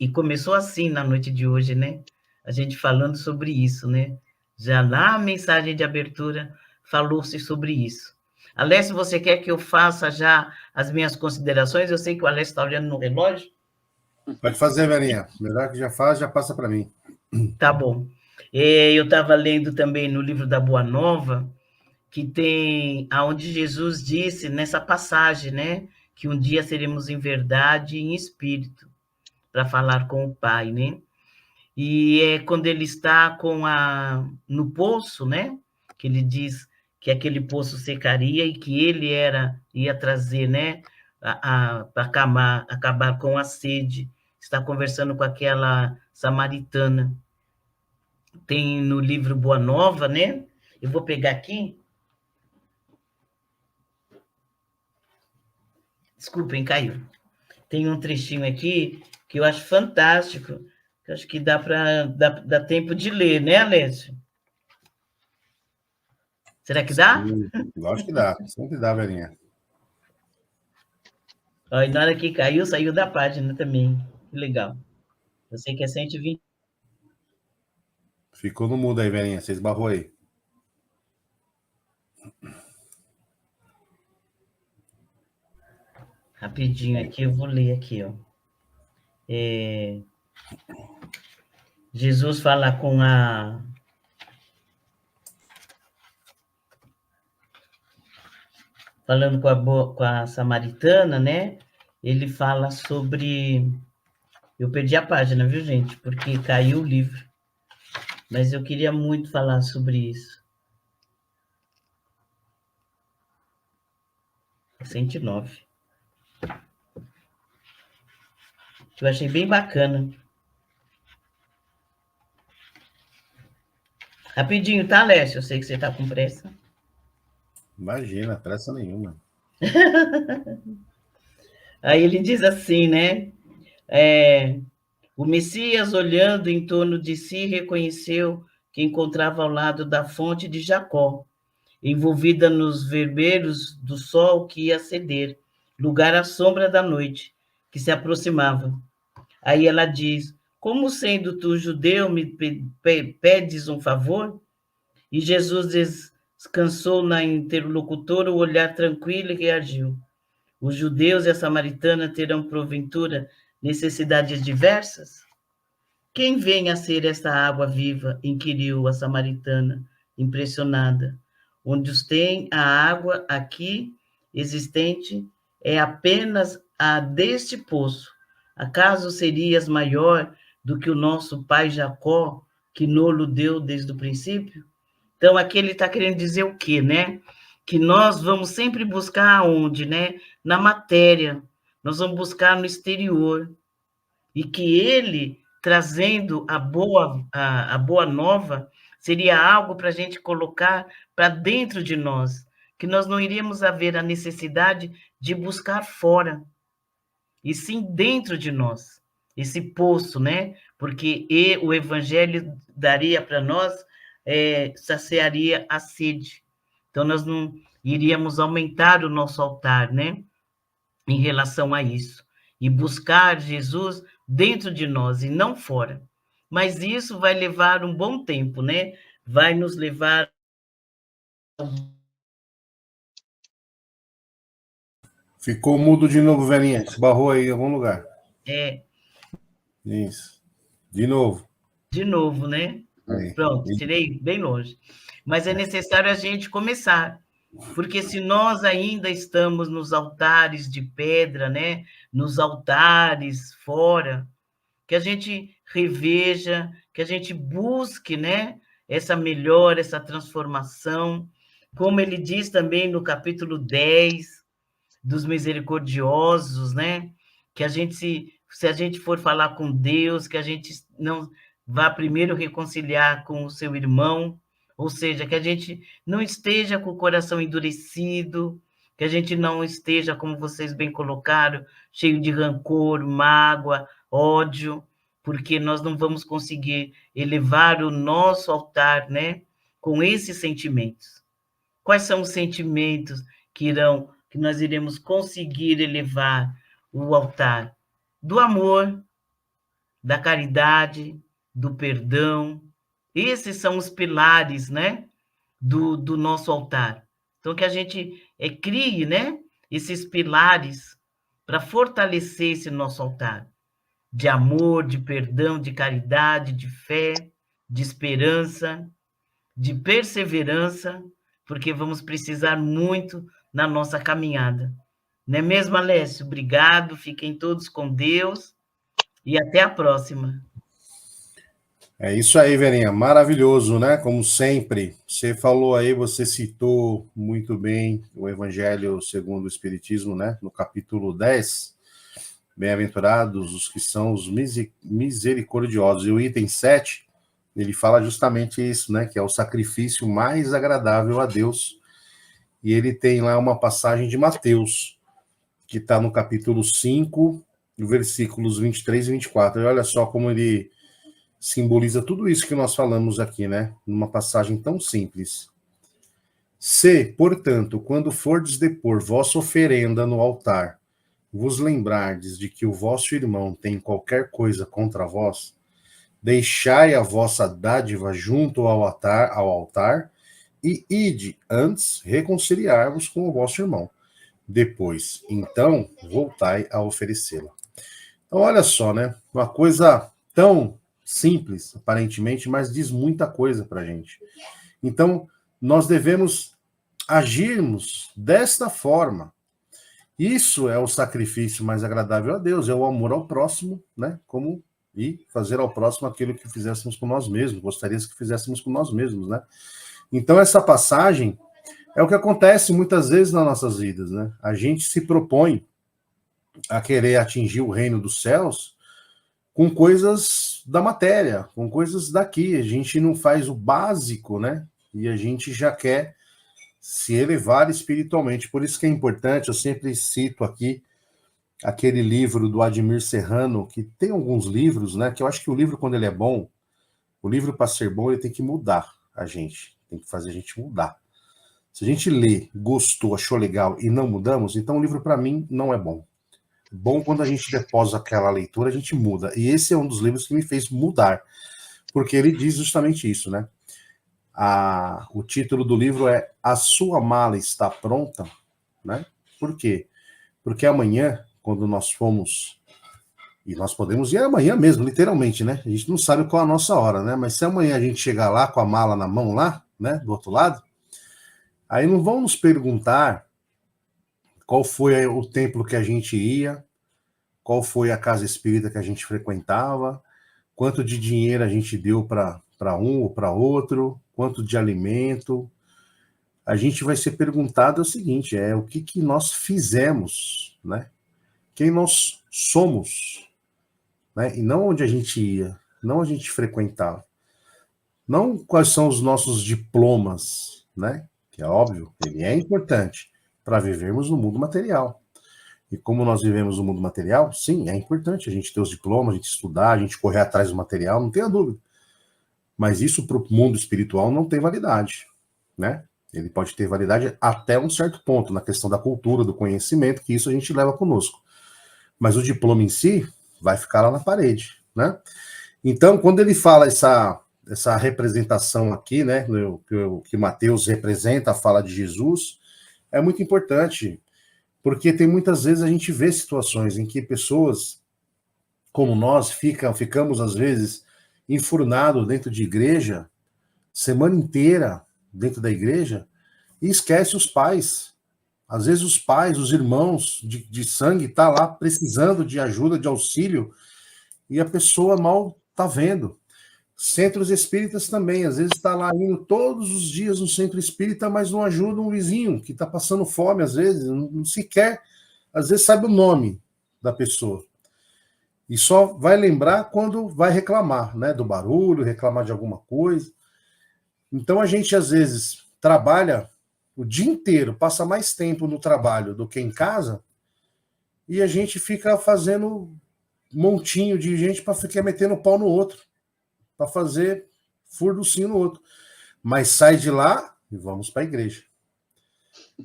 E começou assim na noite de hoje, né? A gente falando sobre isso, né? Já na mensagem de abertura falou-se sobre isso. Alessio, você quer que eu faça já as minhas considerações? Eu sei que o Alessio está olhando no relógio.
Pode fazer, Verinha. Melhor que já faz, já passa para mim.
Tá bom. Eu estava lendo também no livro da Boa Nova, que tem aonde Jesus disse nessa passagem, né, que um dia seremos em verdade e em espírito para falar com o Pai, né? E é quando ele está no poço, né, que ele diz que aquele poço secaria e que ele ia trazer, né, para acabar com a sede. Está conversando com aquela samaritana. Tem no livro Boa Nova, né? Eu vou pegar aqui. Desculpem, caiu. Tem um trechinho aqui que eu acho fantástico, que eu acho que dá tempo de ler, né, Alessio? Será que dá?
Sim, lógico que dá. Sempre dá, Verinha.
Ó, e na hora que caiu, saiu da página também. Que legal. Eu sei que é 120.
Ficou no mudo aí, Verinha. Você esbarrou aí.
Rapidinho aqui, eu vou ler aqui, ó. Jesus fala com falando com a samaritana, né? Ele fala sobre... Eu perdi a página, viu, gente? Porque caiu o livro. Mas eu queria muito falar sobre isso. 109. Eu achei bem bacana. Rapidinho, tá, Alessio? Eu sei que você tá com pressa.
Imagina, pressa nenhuma.
Aí ele diz assim, né? O Messias, olhando em torno de si, reconheceu que encontrava ao lado da fonte de Jacó, envolvida nos vermelhos do sol que ia ceder, lugar à sombra da noite, que se aproximava. Aí ela diz: como sendo tu judeu, me pedes um favor? E Jesus descansou na interlocutora o olhar tranquilo e reagiu: os judeus e a samaritana terão, porventura, necessidades diversas? Quem vem a ser esta água viva? Inquiriu a samaritana, impressionada. Onde os tem a água aqui existente é apenas a deste poço. Acaso serias maior do que o nosso pai Jacó, que nolo deu desde o princípio? Então, aqui ele está querendo dizer o quê, né? Que nós vamos sempre buscar aonde, né? Na matéria. Nós vamos buscar no exterior. E que ele, trazendo a boa nova, seria algo para a gente colocar para dentro de nós, que nós não iríamos haver a necessidade de buscar fora, e sim dentro de nós, esse poço, né? Porque o evangelho daria para nós, saciaria a sede. Então, nós não iríamos aumentar o nosso altar, né? Em relação a isso. E buscar Jesus dentro de nós e não fora. Mas isso vai levar um bom tempo, né? Vai nos levar.
Ficou mudo de novo, velhinha. Esbarrou aí em algum lugar.
É,
Isso. De novo.
de novo, né?
Aí.
Pronto, tirei bem longe. Mas é necessário a gente começar. Porque se nós ainda estamos nos altares de pedra, né? Nos altares fora, que a gente reveja, que a gente busque, né, essa melhora, essa transformação, como ele diz também no capítulo 10 dos misericordiosos, né, que a gente, se a gente for falar com Deus, que a gente não vá primeiro reconciliar com o seu irmão, ou seja, que a gente não esteja com o coração endurecido, que a gente não esteja, como vocês bem colocaram, cheio de rancor, mágoa, ódio, porque nós não vamos conseguir elevar o nosso altar, né, com esses sentimentos. Quais são os sentimentos que nós iremos conseguir elevar o altar? Do amor, da caridade, do perdão. Esses são os pilares, né, do nosso altar. Então, que a gente crie, né, esses pilares para fortalecer esse nosso altar de amor, de perdão, de caridade, de fé, de esperança, de perseverança, porque vamos precisar muito na nossa caminhada. Não é mesmo, Alessio? Obrigado, fiquem todos com Deus e até a próxima.
É isso aí, velhinha. Maravilhoso, né? Como sempre. Você falou aí, você citou muito bem o Evangelho segundo o Espiritismo, né? No capítulo 10. Bem-aventurados os que são os misericordiosos. E o item 7, ele fala justamente isso, né? Que é o sacrifício mais agradável a Deus. E ele tem lá uma passagem de Mateus, que está no capítulo 5, versículos 23 e 24. E olha só como ele simboliza tudo isso que nós falamos aqui, né? Numa passagem tão simples. Se, portanto, quando fordes depor vossa oferenda no altar, vos lembrardes de que o vosso irmão tem qualquer coisa contra vós, deixai a vossa dádiva junto ao altar e ide antes reconciliar-vos com o vosso irmão. Depois, então, voltai a oferecê-la. Então, olha só, né? Uma coisa tão simples, aparentemente, mas diz muita coisa para a gente. Então, nós devemos agirmos desta forma. Isso é o sacrifício mais agradável a Deus, é o amor ao próximo, né? Como e fazer ao próximo aquilo que fizéssemos com nós mesmos, gostaríamos que fizéssemos com nós mesmos, né? Então, essa passagem é o que acontece muitas vezes nas nossas vidas, né? A gente se propõe a querer atingir o reino dos céus com coisas da matéria, com coisas daqui. A gente não faz o básico, né? E a gente já quer se elevar espiritualmente. Por isso que é importante, eu sempre cito aqui aquele livro do Ademir Serrano, que tem alguns livros, né, que eu acho que o livro, quando ele é bom, o livro, para ser bom, ele tem que mudar a gente, tem que fazer a gente mudar. Se a gente lê, gostou, achou legal e não mudamos, então o livro, para mim, não é bom. Bom quando a gente deposa aquela leitura, a gente muda. E esse é um dos livros que me fez mudar, porque ele diz justamente isso, né? O título do livro é A Sua Mala Está Pronta, né? Por quê? Porque amanhã, quando nós formos, e nós podemos ir amanhã mesmo, literalmente, né? A gente não sabe qual é a nossa hora, né? Mas se amanhã a gente chegar lá com a mala na mão lá, né? Do outro lado, aí não vão nos perguntar qual foi o templo que a gente ia, qual foi a casa espírita que a gente frequentava, quanto de dinheiro a gente deu para um ou para outro, quanto de alimento. A gente vai ser perguntado o seguinte, o que nós fizemos, né? Quem nós somos, né? E não onde a gente ia, não onde a gente frequentava. Não quais são os nossos diplomas, né? Que é óbvio, ele é importante para vivermos no mundo material. E como nós vivemos no mundo material, sim, é importante a gente ter os diplomas, a gente estudar, a gente correr atrás do material, não tenha dúvida. Mas isso para o mundo espiritual não tem validade, né? Ele pode ter validade até um certo ponto, na questão da cultura, do conhecimento, que isso a gente leva conosco. Mas o diploma em si vai ficar lá na parede, né? Então, quando ele fala essa representação aqui, né, que Mateus representa a fala de Jesus, é muito importante, porque tem muitas vezes a gente vê situações em que pessoas como nós ficamos às vezes enfurnados dentro de igreja, semana inteira dentro da igreja, e esquece os pais. Às vezes os pais, os irmãos de sangue tá lá precisando de ajuda, de auxílio, e a pessoa mal tá vendo. Centros espíritas também, às vezes está lá indo todos os dias no centro espírita, mas não ajuda um vizinho que está passando fome, às vezes, não sequer, às vezes sabe o nome da pessoa. E só vai lembrar quando vai reclamar, né, do barulho, reclamar de alguma coisa. Então a gente, às vezes, trabalha o dia inteiro, passa mais tempo no trabalho do que em casa, e a gente fica fazendo um montinho de gente para ficar metendo pau no outro, para fazer furduncinho no outro. Mas sai de lá e vamos para a igreja.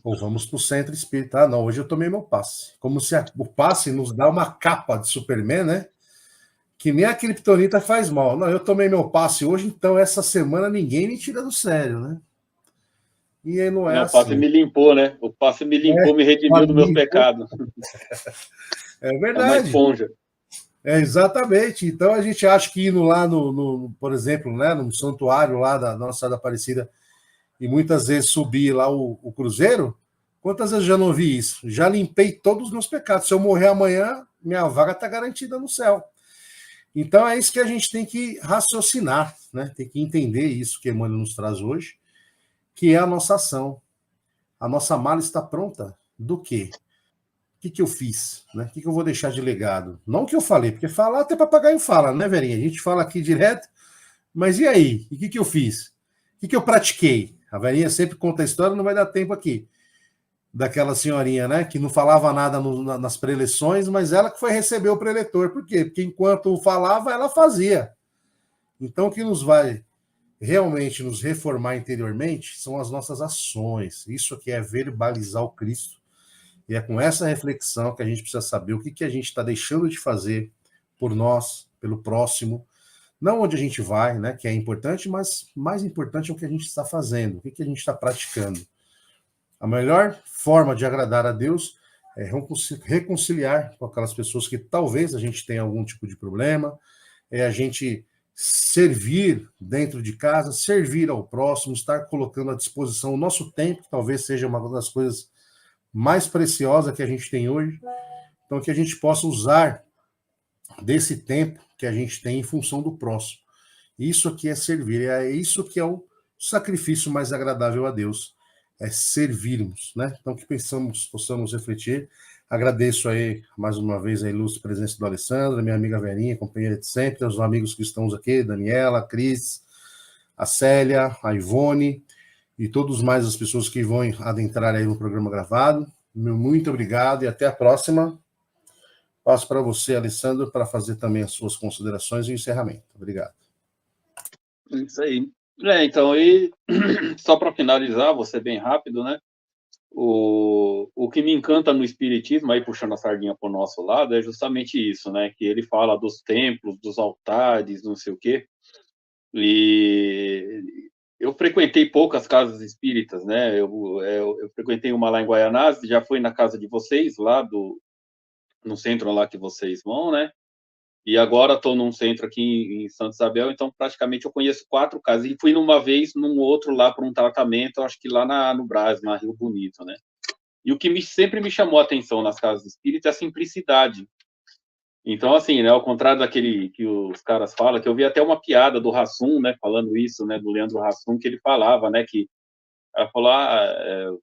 Ou vamos para o centro espírita. Ah, não, hoje eu tomei meu passe. Como se o passe nos dá uma capa de Superman, né? Que nem a criptonita faz mal. Não, eu tomei meu passe hoje, então essa semana ninguém me tira do sério, né? E aí não é assim.
O passe me limpou, né? O passe me limpou, me redimiu dos meus pecados.
É verdade.
É uma esponja.
Exatamente. Então a gente acha que indo lá por exemplo, né, no santuário lá da Nossa Senhora da Aparecida, e muitas vezes subir lá o cruzeiro, quantas vezes eu já não vi isso? Já limpei todos os meus pecados. Se eu morrer amanhã, minha vaga está garantida no céu. Então é isso que a gente tem que raciocinar, né? Tem que entender isso que Emmanuel nos traz hoje, que é a nossa ação. A nossa mala está pronta do quê? O que eu fiz? Né? O que eu vou deixar de legado? Não o que eu falei, porque falar até papagaio fala, né, Verinha? A gente fala aqui direto, mas e aí? E o que eu fiz? O que eu pratiquei? A Verinha sempre conta a história, não vai dar tempo aqui. Daquela senhorinha, né, que não falava nada nas preleções, mas ela que foi receber o preletor. Por quê? Porque enquanto falava, ela fazia. Então, o que nos vai realmente nos reformar interiormente são as nossas ações. Isso aqui é verbalizar o Cristo. E é com essa reflexão que a gente precisa saber o que a gente está deixando de fazer por nós, pelo próximo, não onde a gente vai, né, que é importante, mas mais importante é o que a gente está fazendo, o que a gente está praticando. A melhor forma de agradar a Deus é reconciliar com aquelas pessoas que talvez a gente tenha algum tipo de problema, é a gente servir dentro de casa, servir ao próximo, estar colocando à disposição o nosso tempo, que talvez seja uma das coisas mais preciosa que a gente tem hoje, então que a gente possa usar desse tempo que a gente tem em função do próximo. Isso aqui é servir, é isso que é o sacrifício mais agradável a Deus, é servirmos, né? Então que possamos refletir. Agradeço aí mais uma vez a ilustre presença do Alessandro, minha amiga Verinha, companheira de sempre, os amigos que estão aqui, Daniela, a Cris, a Célia, a Ivone, e todos mais as pessoas que vão adentrar aí no programa gravado. Meu muito obrigado e até a próxima. Passo para você, Alessandro, para fazer também as suas considerações e o encerramento. Obrigado.
Isso aí. Então, e só para finalizar, vou ser bem rápido, né? O que me encanta no Espiritismo, aí puxando a sardinha para o nosso lado, é justamente isso, né? Que ele fala dos templos, dos altares, não sei o quê. E eu frequentei poucas casas espíritas, né? Eu frequentei uma lá em Guaianazes, já fui na casa de vocês, lá no centro lá que vocês vão, né? E agora estou num centro aqui em Santa Isabel, então praticamente eu conheço 4 casas. E fui numa vez num outro lá para um tratamento, acho que lá no Brás, na Rio Bonito, né? E o que sempre me chamou a atenção nas casas espíritas é a simplicidade. Então, assim, né, ao contrário daquele que os caras falam, que eu vi até uma piada do Hassum, né, falando isso, né, do Leandro Hassum, que ele falava, né, que ela falou,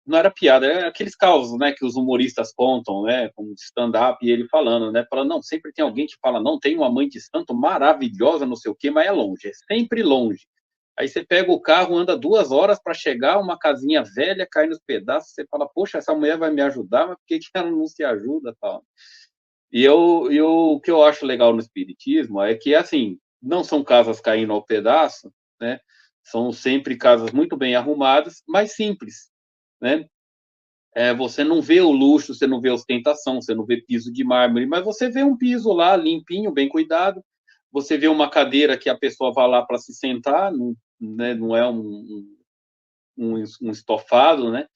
não era piada, é aqueles causos, né, que os humoristas contam, né, como stand-up, e ele falando, né, falando, não, sempre tem alguém que fala, não, tem uma mãe de santo maravilhosa, não sei o quê, mas é longe, é sempre longe. Aí você pega o carro, anda 2 horas para chegar, uma casinha velha, cai nos pedaços, você fala, poxa, essa mulher vai me ajudar, mas por que ela não se ajuda, tal? O que eu acho legal no espiritismo é que, assim, não são casas caindo ao pedaço, né? São sempre casas muito bem arrumadas, mas simples, né? Você não vê o luxo, você não vê a ostentação, você não vê piso de mármore, mas você vê um piso lá limpinho, bem cuidado. Você vê uma cadeira que a pessoa vai lá para se sentar, não, né, não é um estofado, né?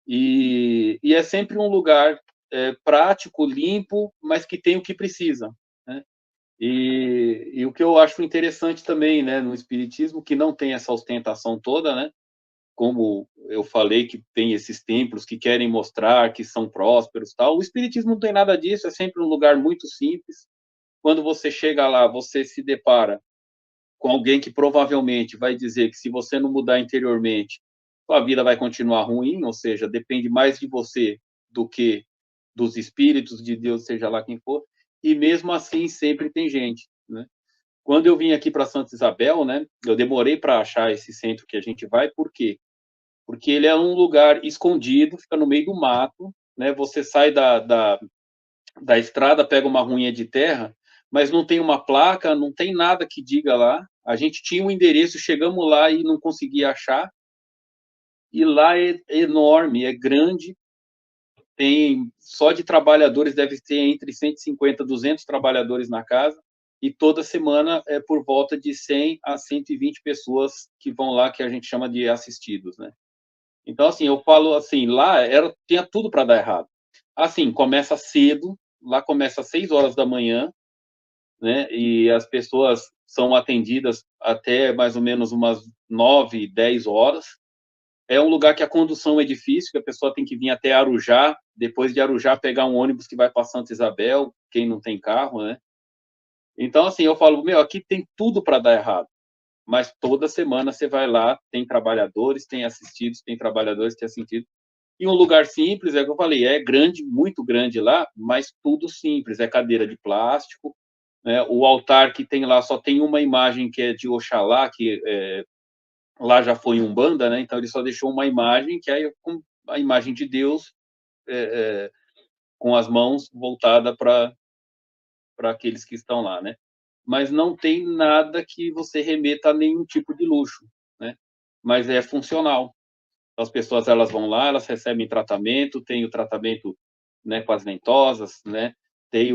E é sempre um lugar prático, limpo, mas que tem o que precisa, né? E o que eu acho interessante também, né, no espiritismo, que não tem essa ostentação toda, né? Como eu falei, que tem esses templos que querem mostrar que são prósperos, tal. O espiritismo não tem nada disso, é sempre um lugar muito simples. Quando você chega lá, você se depara com alguém que provavelmente vai dizer que se você não mudar interiormente, sua vida vai continuar ruim, ou seja, depende mais de você do que dos espíritos de Deus, seja lá quem for, e mesmo assim sempre tem gente, né? Quando eu vim aqui para Santa Isabel, né, eu demorei para achar esse centro que a gente vai, por quê? Porque ele é um lugar escondido, fica no meio do mato, né? Você sai da estrada, pega uma ruinha de terra, mas não tem uma placa, não tem nada que diga lá. A gente tinha um endereço, chegamos lá e não conseguia achar. E lá é enorme, é grande, tem só de trabalhadores deve ter entre 150 e 200 trabalhadores na casa, e toda semana é por volta de 100 a 120 pessoas que vão lá, que a gente chama de assistidos, né? Então, assim, eu falo assim, lá tinha tudo para dar errado. Assim, começa cedo, lá começa às 6 horas da manhã, né? E as pessoas são atendidas até mais ou menos umas 9, 10 horas. É um lugar que a condução é difícil, que a pessoa tem que vir até Arujá, depois de Arujá pegar um ônibus que vai para Santa Isabel, quem não tem carro, né? Então, assim, eu falo, meu, aqui tem tudo para dar errado. Mas toda semana você vai lá, tem trabalhadores, tem assistidos, tem trabalhadores, tem assistidos. E um lugar simples, é o que eu falei, é grande, muito grande lá, mas tudo simples, é cadeira de plástico, né? O altar que tem lá só tem uma imagem que é de Oxalá, que lá já foi Umbanda, né? Então ele só deixou uma imagem que é a imagem de Deus com as mãos voltadas para aqueles que estão lá, né? Mas não tem nada que você remeta a nenhum tipo de luxo, né? Mas é funcional. As pessoas elas vão lá, elas recebem tratamento, tem o tratamento, né, com as ventosas, né? Tem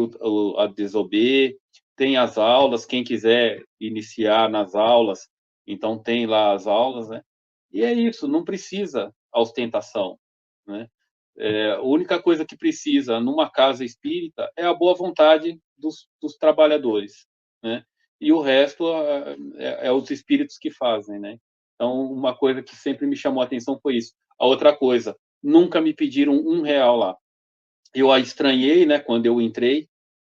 a desobê, tem as aulas, quem quiser iniciar nas aulas, então tem lá as aulas, né? E é isso, não precisa a ostentação, né? A única coisa que precisa numa casa espírita é a boa vontade dos trabalhadores, né? E o resto é os espíritos que fazem, né? Então, uma coisa que sempre me chamou a atenção foi isso. A outra coisa, nunca me pediram R$ 1 lá. Eu a estranhei, né, quando eu entrei,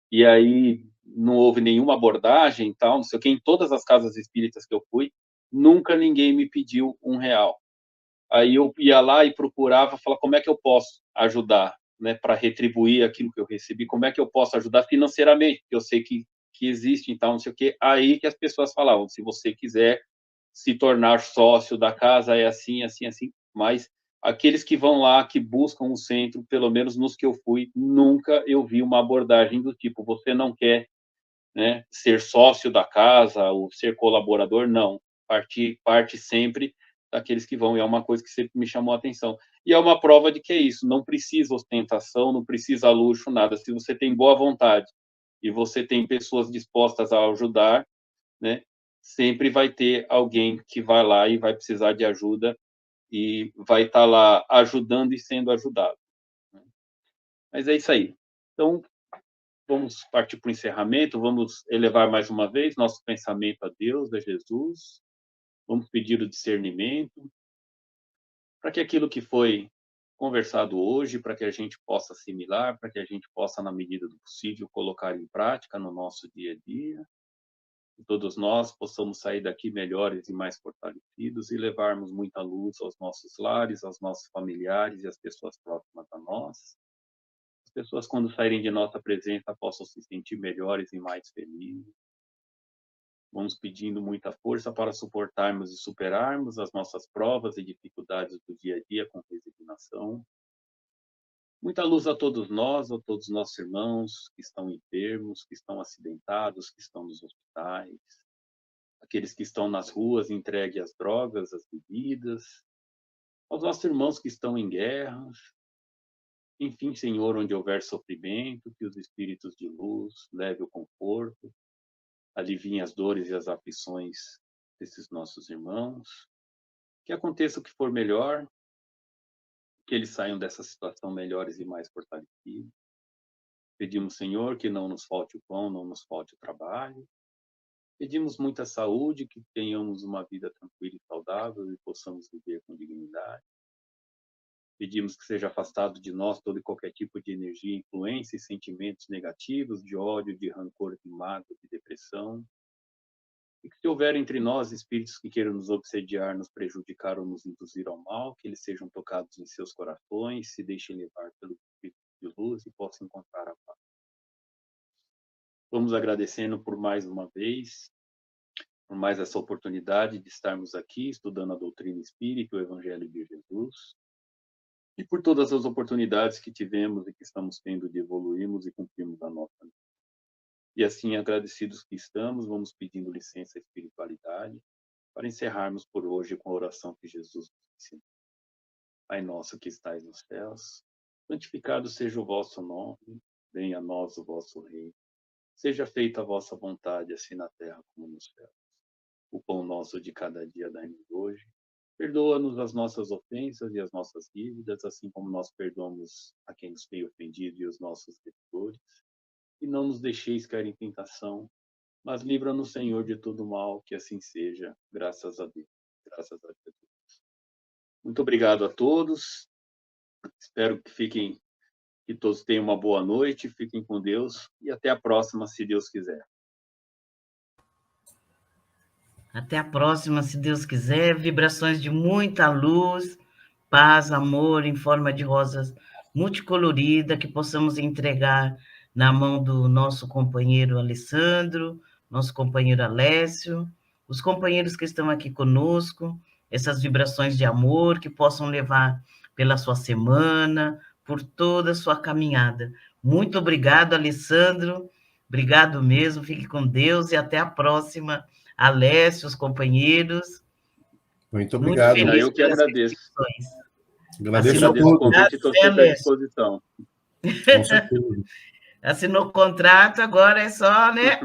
e aí não houve nenhuma abordagem e tal, não sei o que, em todas as casas espíritas que eu fui, nunca ninguém me pediu R$ 1. Aí eu ia lá e procurava, falar como é que eu posso ajudar, né, para retribuir aquilo que eu recebi, como é que eu posso ajudar financeiramente, porque eu sei que existe, então, não sei o quê. Aí que as pessoas falavam, se você quiser se tornar sócio da casa é assim, assim, assim, mas aqueles que vão lá, que buscam o centro, pelo menos nos que eu fui, nunca eu vi uma abordagem do tipo, você não quer, né, ser sócio da casa ou ser colaborador, não. Parte sempre daqueles que vão, e é uma coisa que sempre me chamou a atenção. E é uma prova de que é isso, não precisa ostentação, não precisa luxo, nada. Se você tem boa vontade e você tem pessoas dispostas a ajudar, né, sempre vai ter alguém que vai lá e vai precisar de ajuda e vai estar lá ajudando e sendo ajudado. Mas é isso aí. Então, vamos partir para o encerramento, vamos elevar mais uma vez nosso pensamento a Deus, a Jesus, vamos pedir o discernimento, para que aquilo que foi conversado hoje, para que a gente possa assimilar, para que a gente possa, na medida do possível, colocar em prática no nosso dia a dia, que todos nós possamos sair daqui melhores e mais fortalecidos e levarmos muita luz aos nossos lares, aos nossos familiares e às pessoas próximas a nós. As pessoas, quando saírem de nossa presença, possam se sentir melhores e mais felizes. Vamos pedindo muita força para suportarmos e superarmos as nossas provas e dificuldades do dia a dia com resignação. Muita luz a todos nós, a todos os nossos irmãos que estão enfermos, que estão acidentados, que estão nos hospitais, aqueles que estão nas ruas entregues às drogas, às bebidas, aos nossos irmãos que estão em guerras. Enfim, Senhor, onde houver sofrimento, que os espíritos de luz levem o conforto, aliviem as dores e as aflições desses nossos irmãos. Que aconteça o que for melhor, que eles saiam dessa situação melhores e mais fortalecidos. Pedimos, Senhor, que não nos falte o pão, não nos falte o trabalho. Pedimos muita saúde, que tenhamos uma vida tranquila e saudável e possamos viver com dignidade. Pedimos que seja afastado de nós todo e qualquer tipo de energia, influência e sentimentos negativos, de ódio, de rancor, de mágoa, de depressão. E que se houver entre nós espíritos que queiram nos obsediar, nos prejudicar ou nos induzir ao mal, que eles sejam tocados em seus corações, se deixem levar pelo Espírito de luz e possam encontrar a paz. Vamos agradecendo por mais uma vez, por mais essa oportunidade de estarmos aqui estudando a doutrina espírita, o Evangelho de Jesus, e por todas as oportunidades que tivemos e que estamos tendo de evoluirmos e cumprirmos a nossa missão. E assim, agradecidos que estamos, vamos pedindo licença à espiritualidade para encerrarmos por hoje com a oração que Jesus nos ensinou. Pai nosso que estais nos céus, santificado seja o vosso nome, venha a nós o vosso reino. Seja feita a vossa vontade, assim na terra como nos céus. O pão nosso de cada dia dai-nos hoje. Perdoa-nos as nossas ofensas e as nossas dívidas, assim como nós perdoamos a quem nos tem ofendido e os nossos devedores. E não nos deixeis cair em tentação, mas livra-nos, Senhor, de todo mal, que assim seja, graças a Deus. Graças a Jesus. Muito obrigado a todos. Espero que todos tenham uma boa noite, fiquem com Deus e até a próxima, se Deus quiser.
Até a próxima, se Deus quiser. Vibrações de muita luz, paz, amor, em forma de rosas multicolorida, que possamos entregar na mão do nosso companheiro Alessandro, nosso companheiro Alessio, os companheiros que estão aqui conosco, essas vibrações de amor que possam levar pela sua semana, por toda a sua caminhada. Muito obrigado, Alessandro. Obrigado mesmo. Fique com Deus e até a próxima. Alessio, os companheiros.
Muito obrigado.
Muito feliz
Eu que agradeço.
Agradeço a
Agradeço o
todos.
convite e estou sempre à disposição.
Com certeza.
Assinou o contrato, agora é só, né?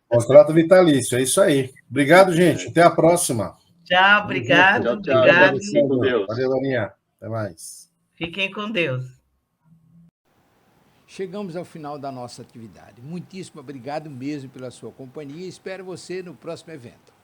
Contrato vitalício, é isso aí. Obrigado, gente. Até a próxima.
Tchau, obrigado,
Tchau, tchau.
obrigado.
Fiquem com Deus.
Valeu, Larinha. Até mais.
Fiquem com Deus.
Chegamos ao final da nossa atividade. Muitíssimo obrigado mesmo pela sua companhia e espero você no próximo evento.